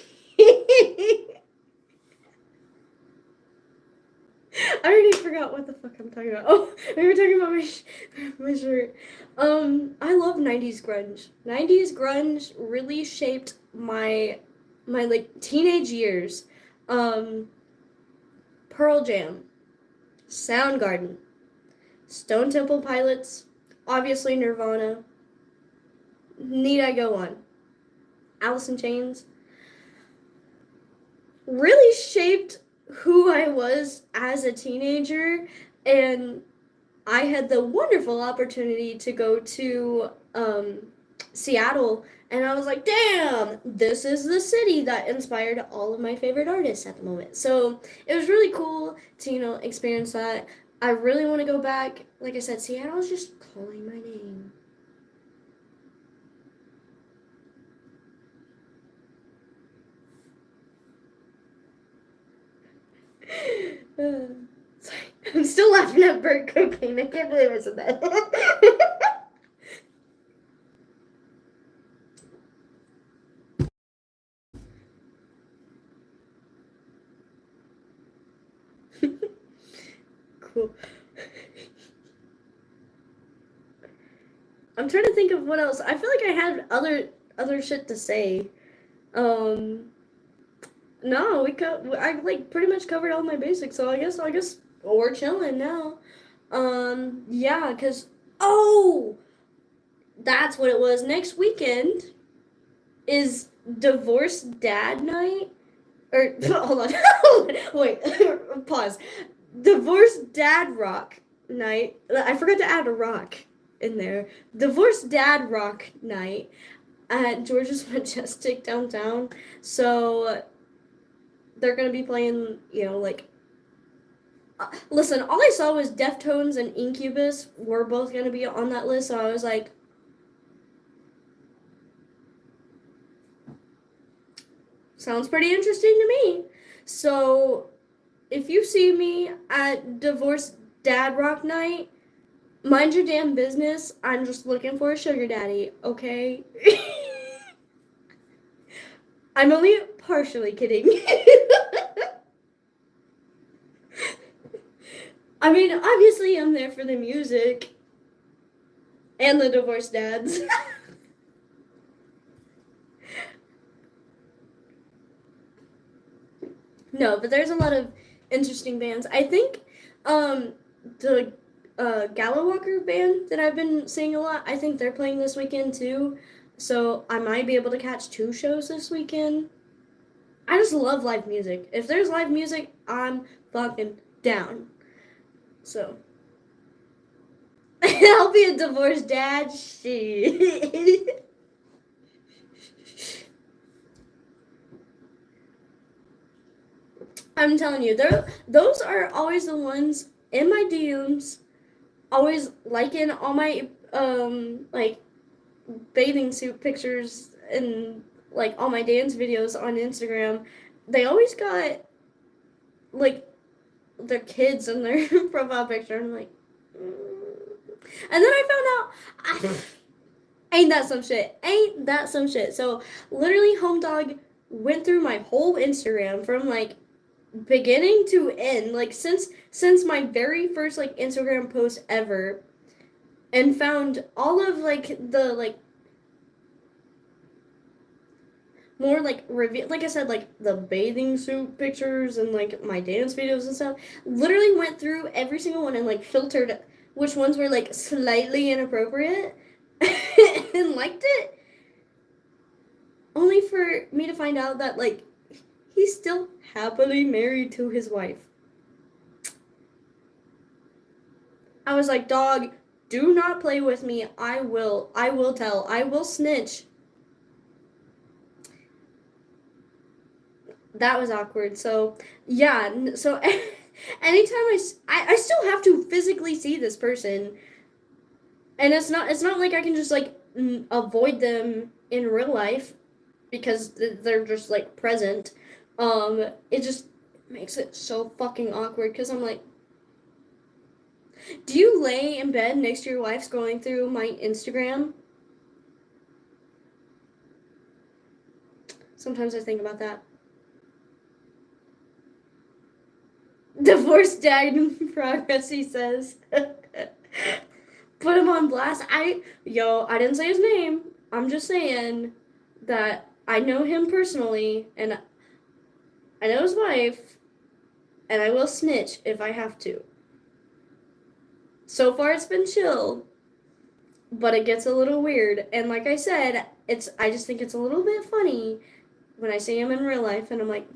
I already forgot what the fuck I'm talking about. Oh, we were talking about my shirt. I love 90s grunge. 90s grunge really shaped my like teenage years. Pearl Jam, Soundgarden, Stone Temple Pilots, obviously Nirvana. Need I go on? Alice in Chains. Really shaped who I was as a teenager, and I had the wonderful opportunity to go to Seattle, and I was like, damn, this is the city that inspired all of my favorite artists at the moment. So it was really cool to, experience that. I really want to go back. Like I said, Seattle's just calling my name. Sorry. I'm still laughing at Burt Cocaine. I can't believe I said that. Cool. I'm trying to think of what else. I feel like I had other shit to say. No, I like pretty much covered all my basics, so I guess we're chilling now. Yeah, cause that's what it was. Next weekend is divorced dad night. Or hold on, wait, pause. Divorced dad rock night. I forgot to add a rock in there. Divorced dad rock night at George's Majestic downtown. So they're gonna be playing, listen, all I saw was Deftones and Incubus were both gonna be on that list, so I was like, sounds pretty interesting to me. So if you see me at Divorced Dad Rock Night, mind your damn business. I'm just looking for a sugar daddy, okay? I'm only partially kidding. I mean, obviously I'm there for the music and the divorced dads. No, but there's a lot of interesting bands. I think the Gallowalker band that I've been seeing a lot, I think they're playing this weekend too. So I might be able to catch 2 shows this weekend. I just love live music. If there's live music, I'm fucking down. So I'll be a divorced dad. Shit. I'm telling you, those are always the ones in my DMs, always liking all my like bathing suit pictures and like all my dance videos on Instagram, they always got like their kids in their profile picture. I'm like, and then I found out, ain't that some shit? Ain't that some shit? So literally, Home Dog went through my whole Instagram from like beginning to end, like since my very first like Instagram post ever, and found all of like the like more like review, like I said, like the bathing suit pictures and like my dance videos and stuff. Literally went through every single one and like filtered which ones were like slightly inappropriate and liked it. Only for me to find out that like he's still happily married to his wife. I was like, dog, do not play with me. I will tell. I will snitch. That was awkward. So, yeah. So, anytime I still have to physically see this person. And it's not like I can just, like, avoid them in real life because they're just, like, present. It just makes it so fucking awkward because I'm like, do you lay in bed next to your wife scrolling through my Instagram? Sometimes I think about that. Divorced dad in progress, he says. Put him on blast. I didn't say his name. I'm just saying that I know him personally, and I know his wife, and I will snitch if I have to. So far, it's been chill, but it gets a little weird. And like I said, I just think it's a little bit funny when I see him in real life, and I'm like,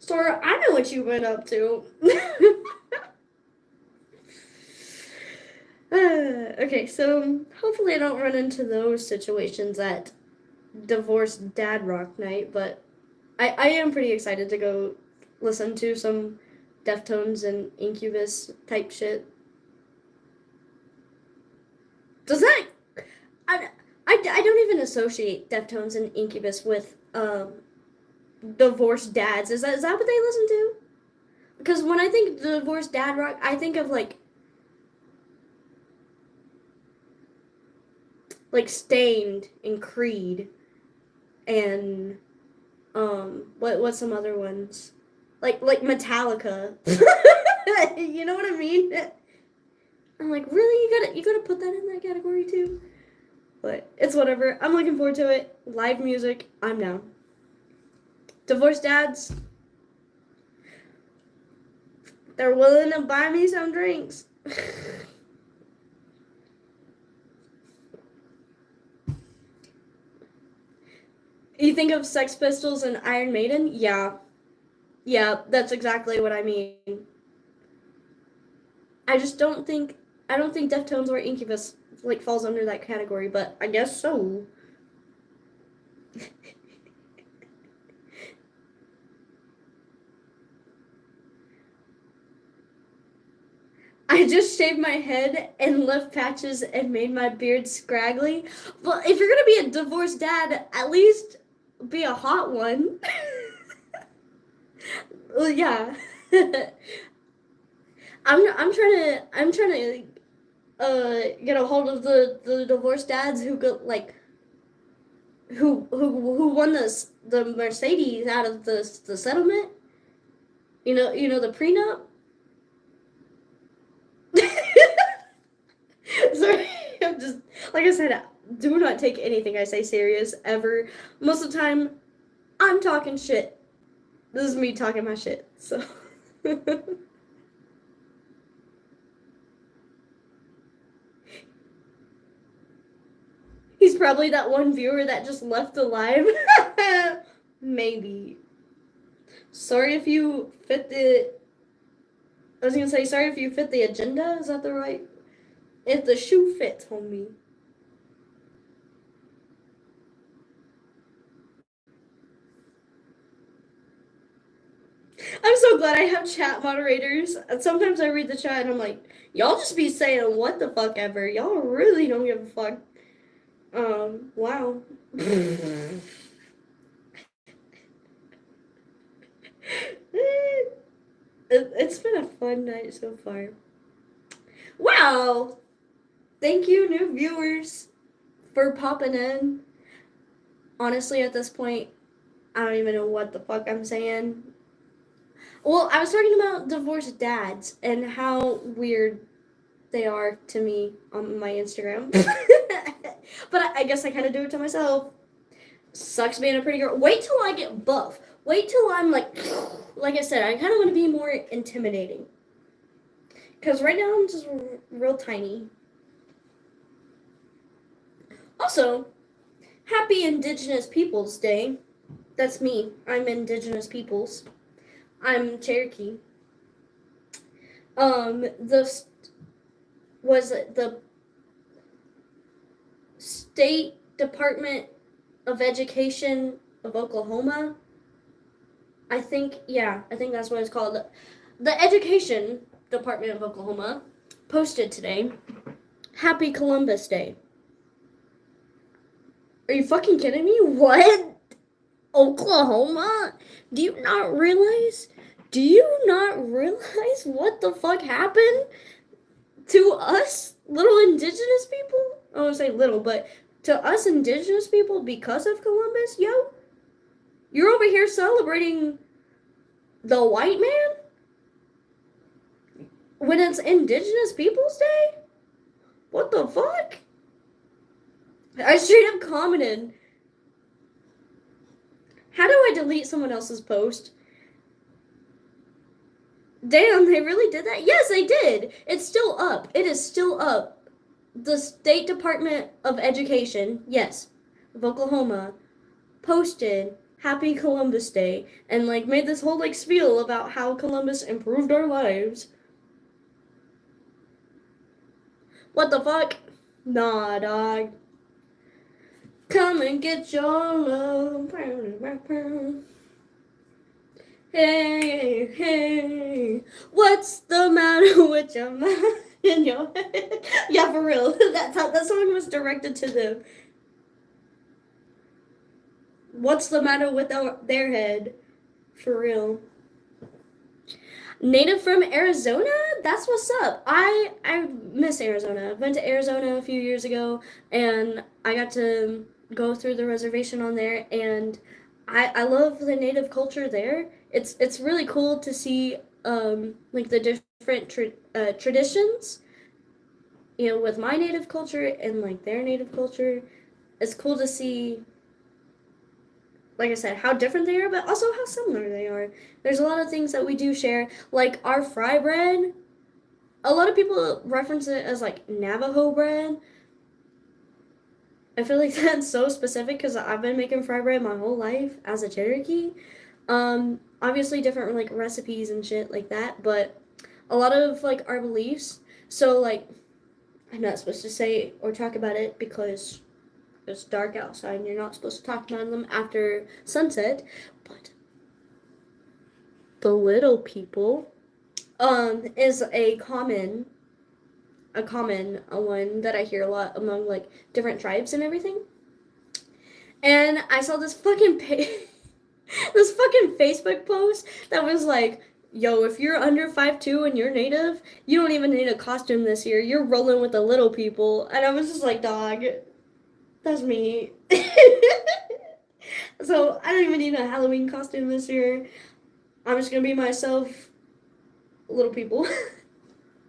Sora, I know what you went up to. Okay, so hopefully I don't run into those situations at divorced dad rock night, but I am pretty excited to go listen to some Deftones and Incubus type shit. Does that... I don't even associate Deftones and Incubus with divorced dads. Is that what they listen to? Because when I think divorced dad rock, I think of like Stained and Creed and what's some other ones? Like Metallica. You know what I mean? I'm like, really? You gotta put that in that category too? But it's whatever. I'm looking forward to it. Live music, I'm down. Divorced dads, they're willing to buy me some drinks. You think of Sex Pistols and Iron Maiden? Yeah, that's exactly what I mean. I don't think Deftones or Incubus like falls under that category, but I guess so. I just shaved my head and left patches and made my beard scraggly. Well, if you're gonna be a divorced dad, at least be a hot one. Well, yeah. I'm trying to get a hold of the divorced dads who got like who won the Mercedes out of the settlement. You know the prenup. Sorry, I'm just, like I said, do not take anything I say serious ever. Most of the time, I'm talking shit. This is me talking my shit, so. He's probably that one viewer that just left the live. Maybe. Sorry if you fit the... I was gonna say, sorry if you fit the agenda. Is that the right... If the shoe fits, homie. I'm so glad I have chat moderators. And sometimes I read the chat and I'm like, y'all just be saying what the fuck ever. Y'all really don't give a fuck. Wow. It's been a fun night so far. Wow! Thank you, new viewers, for popping in. Honestly, at this point, I don't even know what the fuck I'm saying. Well, I was talking about divorced dads and how weird they are to me on my Instagram. But I guess I kind of do it to myself. Sucks being a pretty girl. Wait till I get buff. Wait till I'm like I said, I kind of want to be more intimidating. Because right now I'm just real tiny. Also, happy Indigenous Peoples Day. That's me. I'm Indigenous Peoples. I'm Cherokee. The State Department of Education of Oklahoma. I think that's what it's called. The Education Department of Oklahoma posted today, Happy Columbus Day. Are you fucking kidding me? What? Oklahoma? Do you not realize what the fuck happened to us little Indigenous people? I won't say little, but to us Indigenous people because of Columbus, yo? You're over here celebrating the white man when it's Indigenous Peoples Day? What the fuck? I straight up commented, how do I delete someone else's post? Damn, they really did that? Yes, they did. It's still up. It is still up. The State Department of Education, yes, of Oklahoma, posted Happy Columbus Day and made this whole spiel about how Columbus improved our lives. What the fuck? Nah, dog. Come and get your love. Hey, hey, what's the matter with your mind in your head? Yeah, for real. That song was directed to them. What's the matter with their head? For real. Native from Arizona? That's what's up. I miss Arizona. I went to Arizona a few years ago, and I got to go through the reservation on there, and I love the native culture there. It's really cool to see the different traditions, with my native culture and their native culture. It's cool to see, like I said, how different they are, but also how similar they are. There's a lot of things that we do share, like our fry bread. A lot of people reference it as Navajo bread. I feel like that's so specific because I've been making fry bread my whole life as a Cherokee. Obviously different recipes and shit like that, but a lot of our beliefs. So I'm not supposed to say or talk about it because it's dark outside and you're not supposed to talk about them after sunset, but the little people is a common one that I hear a lot among different tribes and everything. And I saw this fucking this fucking Facebook post that was yo, if you're under 5'2" and you're native, you don't even need a costume this year. You're rolling with the little people. And I was just like, dog, that's me. So I don't even need a Halloween costume this year. I'm just gonna be myself, little people.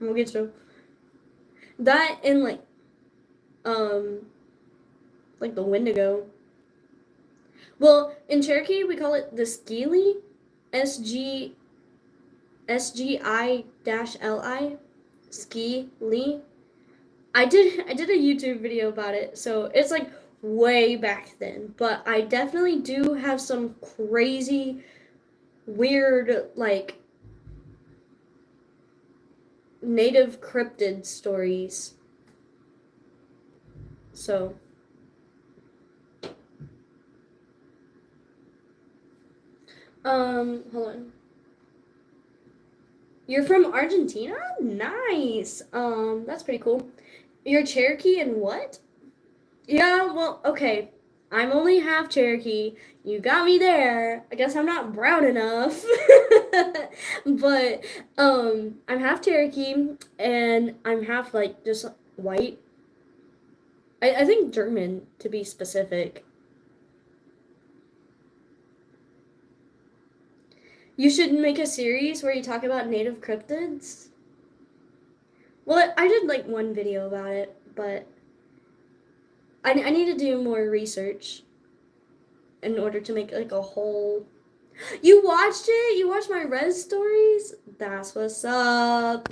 I'm gonna get you. That and the Wendigo. Well, in Cherokee we call it the Skeely, SGI-LI, Skeely. I did a YouTube video about it, so it's way back then, but I definitely do have some crazy, weird native cryptid stories. So hold on. You're from Argentina? Nice. That's pretty cool. You're Cherokee and what? Yeah, well, okay. I'm only half Cherokee. You got me there. I guess I'm not brown enough. But I'm half Cherokee and I'm half like just white. I think German to be specific. You should make a series where you talk about native cryptids. Well, I did like one video about it, but I need to do more research in order to make like a whole. You watched it? You watched my res stories? That's what's up.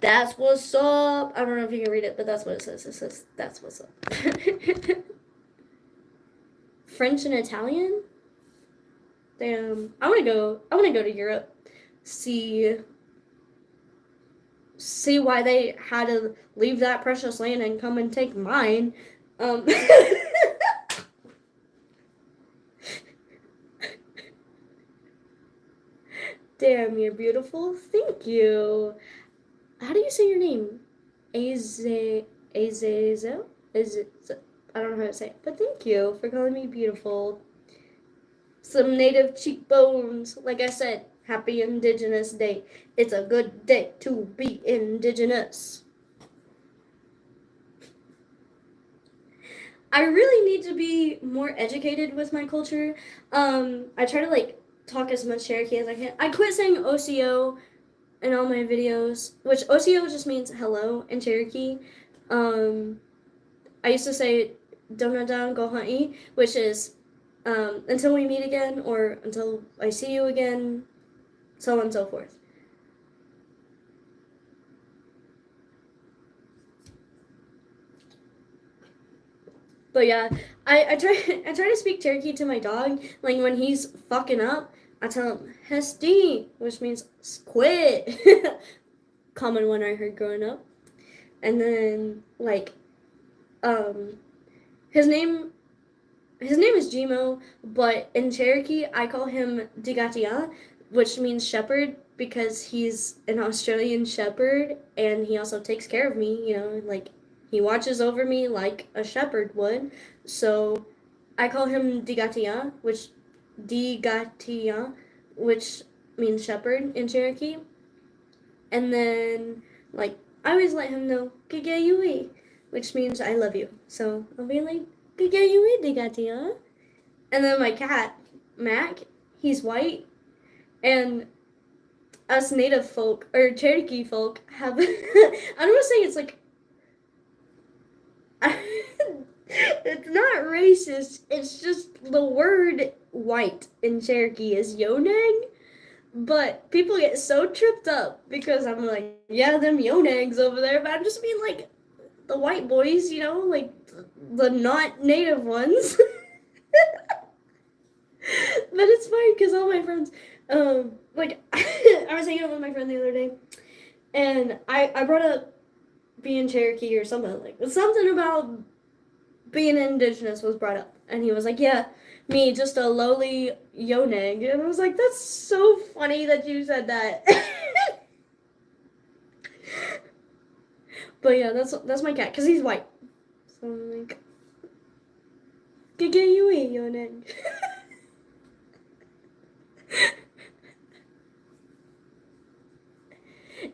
That's what's up. I don't know if you can read it, but that's what it says. It says that's what's up. French and Italian? Damn. I wanna go to Europe. See why they had to leave that precious land and come and take mine. Damn, you're beautiful. Thank you. How do you say your name? Azazel? Is it? I don't know how to say it, but thank you for calling me beautiful. Some native cheekbones. Like I said, happy Indigenous Day. It's a good day to be Indigenous. I really need to be more educated with my culture. I try to like talk as much Cherokee as I can. I quit saying OCO in all my videos, which OCO just means hello in Cherokee. I used to say Dona down go hunty, which is until we meet again or until I see you again, so on and so forth. But yeah, I try to speak Cherokee to my dog. Like when he's fucking up, I tell him Hesti, which means quit. Common one I heard growing up. And then like his name is Jimo, but in Cherokee I call him Digatia, which means shepherd because he's an Australian shepherd and he also takes care of me, you know, like he watches over me like a shepherd would. So I call him Digatia, which means shepherd in Cherokee. And then like I always let him know Gigayui, which means I love you. So I'll be like Gigayui Digatia. And then my cat, Mac, he's white. And us native folk or Cherokee folk have I don't want to say it's like it's not racist, it's just the word white in Cherokee is Yoneg, but people get so tripped up because I'm like, yeah, them Yonegs over there, but I'm just being like the white boys, you know, like the not native ones. But it's funny because all my friends, like, I was hanging out with my friend the other day, and I brought up being Cherokee or something about being Indigenous was brought up, and he was like, yeah, me, just a lowly Yoneg, and I was like, that's so funny that you said that. But yeah, that's my cat, because he's white, so I'm like, Gigayui Yoneg.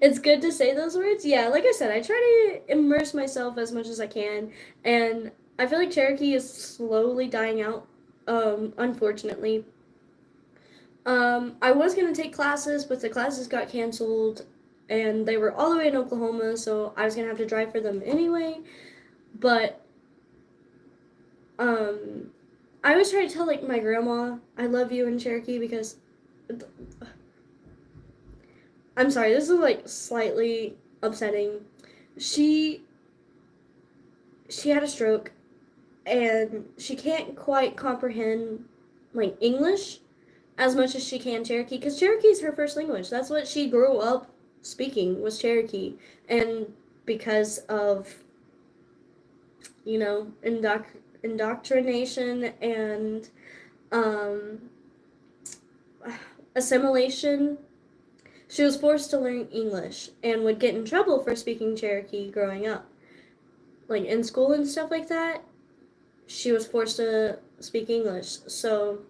It's good to say those words. Yeah, like I said, I try to immerse myself as much as I can, and I feel like Cherokee is slowly dying out, unfortunately. I was gonna take classes, but the classes got canceled, and they were all the way in Oklahoma, so I was gonna have to drive for them anyway. But I always try to tell like my grandma I love you in Cherokee because I'm sorry, this is like slightly upsetting. She had a stroke and she can't quite comprehend like English as much as she can Cherokee because Cherokee is her first language. That's what she grew up speaking was Cherokee, and because of indoctrination and assimilation, she was forced to learn English and would get in trouble for speaking Cherokee growing up. Like in school and stuff like that, she was forced to speak English. So,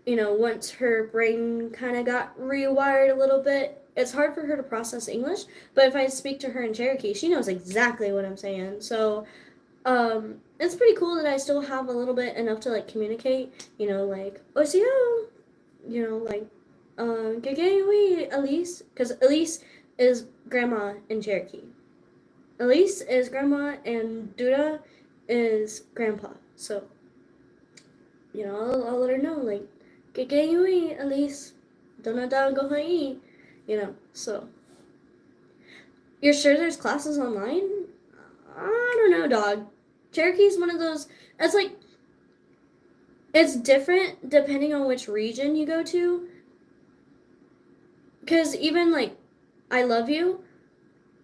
once her brain kind of got rewired a little bit, it's hard for her to process English. But if I speak to her in Cherokee, she knows exactly what I'm saying. So, it's pretty cool that I still have a little bit enough to like communicate. Like Osio, like Gege Elise, because Elise is grandma in Cherokee. Elise is grandma and Duda is grandpa. So, I'll let her know, like, Gege Elise, Dona da go hai. So. You're sure there's classes online? I don't know, dog. Cherokee's one of those, it's like, it's different depending on which region you go to. Because even, like, I love you,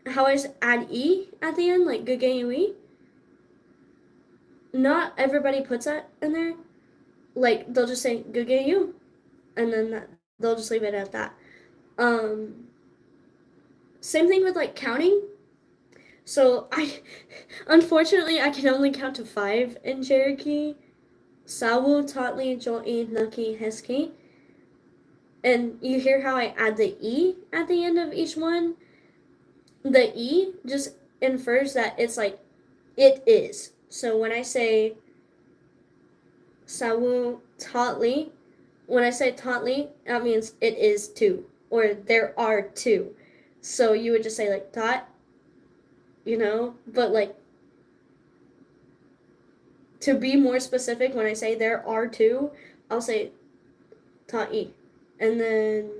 how I add E at the end, like, Gege not everybody puts that in there. Like, they'll just say, Gege and then they'll just leave it at that. Same thing with, like, counting. So, unfortunately, I can only count to 5 in Cherokee. Sawu, Totli, Jo'i, Nuki, Heski. And you hear how I add the E at the end of each one? The E just infers that it's like, it is. So when I say Sawu, Totli, when I say Totli, that means it is 2. Or there are 2. So you would just say like, Tot, but like, to be more specific, when I say there are 2, I'll say Ta'i. And then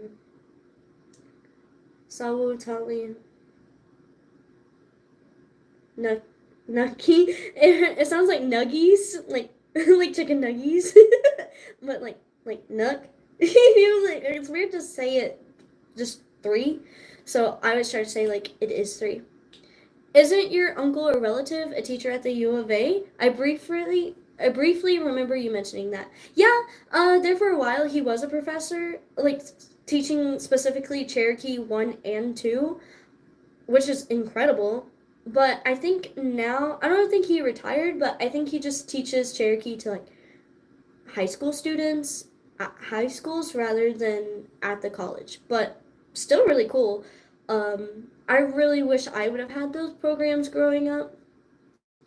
Sawu, Tali, Nucky. It sounds like nuggies, like like chicken nuggies, but like nuck. It's weird to say it just 3. So I was trying to say like it is 3. Isn't your uncle or relative a teacher at the U of A? I briefly remember you mentioning that. Yeah, there for a while he was a professor, like teaching specifically Cherokee 1 and 2, which is incredible. But I think now, I don't think he retired, but I think he just teaches Cherokee to like high school students at high schools rather than at the college. But still really cool. I really wish I would have had those programs growing up.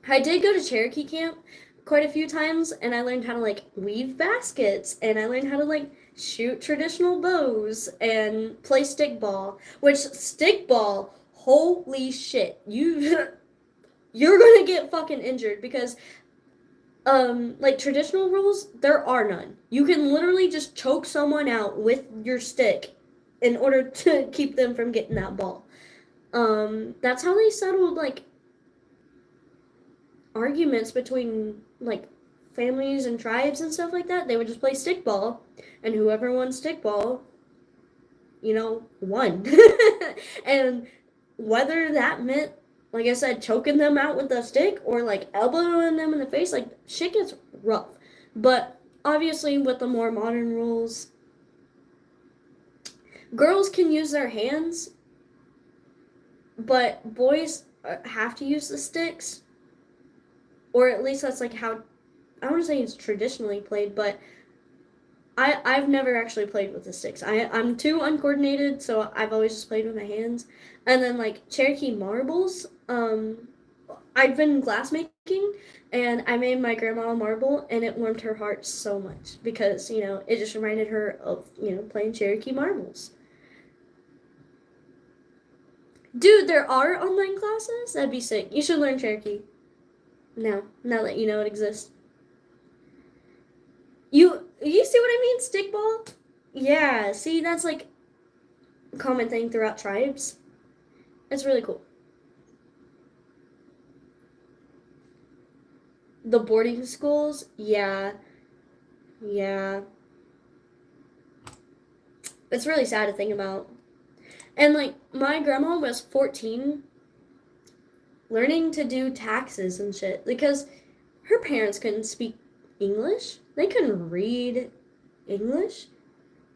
I did go to Cherokee camp quite a few times, and I learned how to like weave baskets, and I learned how to like shoot traditional bows and play stickball. Which stickball, holy shit, you're gonna get fucking injured because like traditional rules, there are none. You can literally just choke someone out with your stick in order to keep them from getting that ball. That's how they settled like arguments between like families and tribes and stuff like that. They would just play stickball, and whoever won stickball, won. And whether that meant, like I said, choking them out with a stick or like elbowing them in the face, like shit gets rough. But obviously, with the more modern rules, girls can use their hands, but boys have to use the sticks. Or at least that's like how, I don't want to say it's traditionally played, but I've never actually played with the sticks. I'm too uncoordinated, so I've always just played with my hands. And then like Cherokee marbles, I've been glass making, and I made my grandma a marble, and it warmed her heart so much because, it just reminded her of, playing Cherokee marbles. Dude, there are online classes? That'd be sick. You should learn Cherokee. Now that you know it exists. You see what I mean? Stickball? Yeah, see, that's like a common thing throughout tribes. It's really cool. The boarding schools? Yeah. Yeah. It's really sad to think about. And like, my grandma was 14 learning to do taxes and shit because her parents couldn't speak English. They couldn't read English.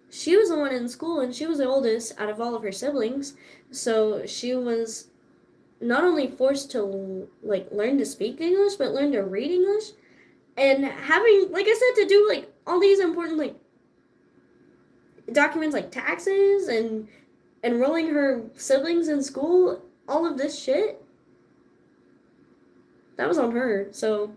She was the one in school, and she was the oldest out of all of her siblings. So she was not only forced to like learn to speak English, but learn to read English. and having, like I said, to do like all these important like documents like taxes and enrolling her siblings in school, all of this shit, that was on her. So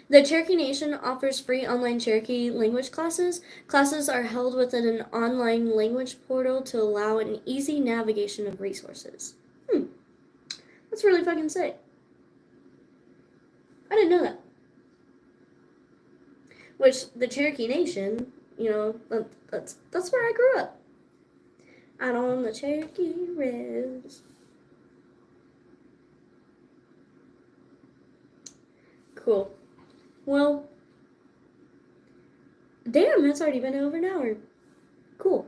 the Cherokee Nation offers free online Cherokee language classes. Classes are held within an online language portal to allow an easy navigation of resources. That's really fucking sick. I didn't know that. Which the Cherokee Nation, that's where I grew up. Out on the Cherokee Res. Cool. Well, damn, it's already been over an hour. Cool.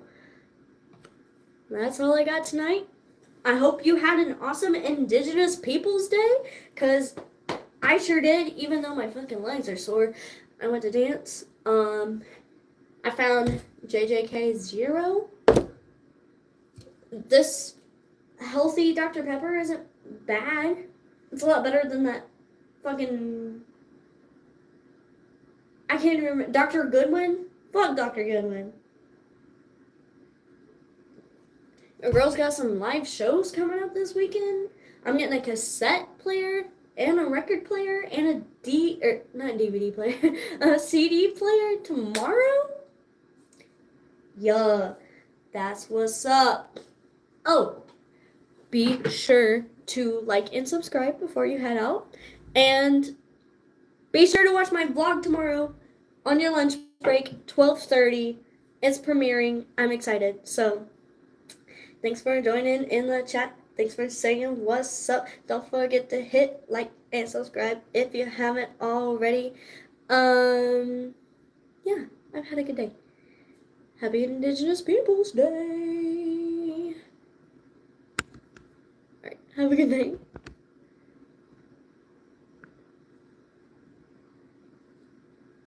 That's all I got tonight. I hope you had an awesome Indigenous Peoples Day, because I sure did, even though my fucking legs are sore. I went to dance. I found JJK Zero. This healthy Dr. Pepper isn't bad. It's a lot better than that fucking... I can't remember. Dr. Goodwin? Fuck Dr. Goodwin. A girl's got some live shows coming up this weekend. I'm getting a cassette player and a record player and not DVD player, a CD player tomorrow. Yeah, that's what's up. Oh, be sure to like and subscribe before you head out. And be sure to watch my vlog tomorrow on your lunch break, 12:30. It's premiering. I'm excited. So, thanks for joining in the chat. Thanks for saying what's up. Don't forget to hit like and subscribe if you haven't already. Yeah, I've had a good day. Happy Indigenous Peoples Day. Alright, have a good night.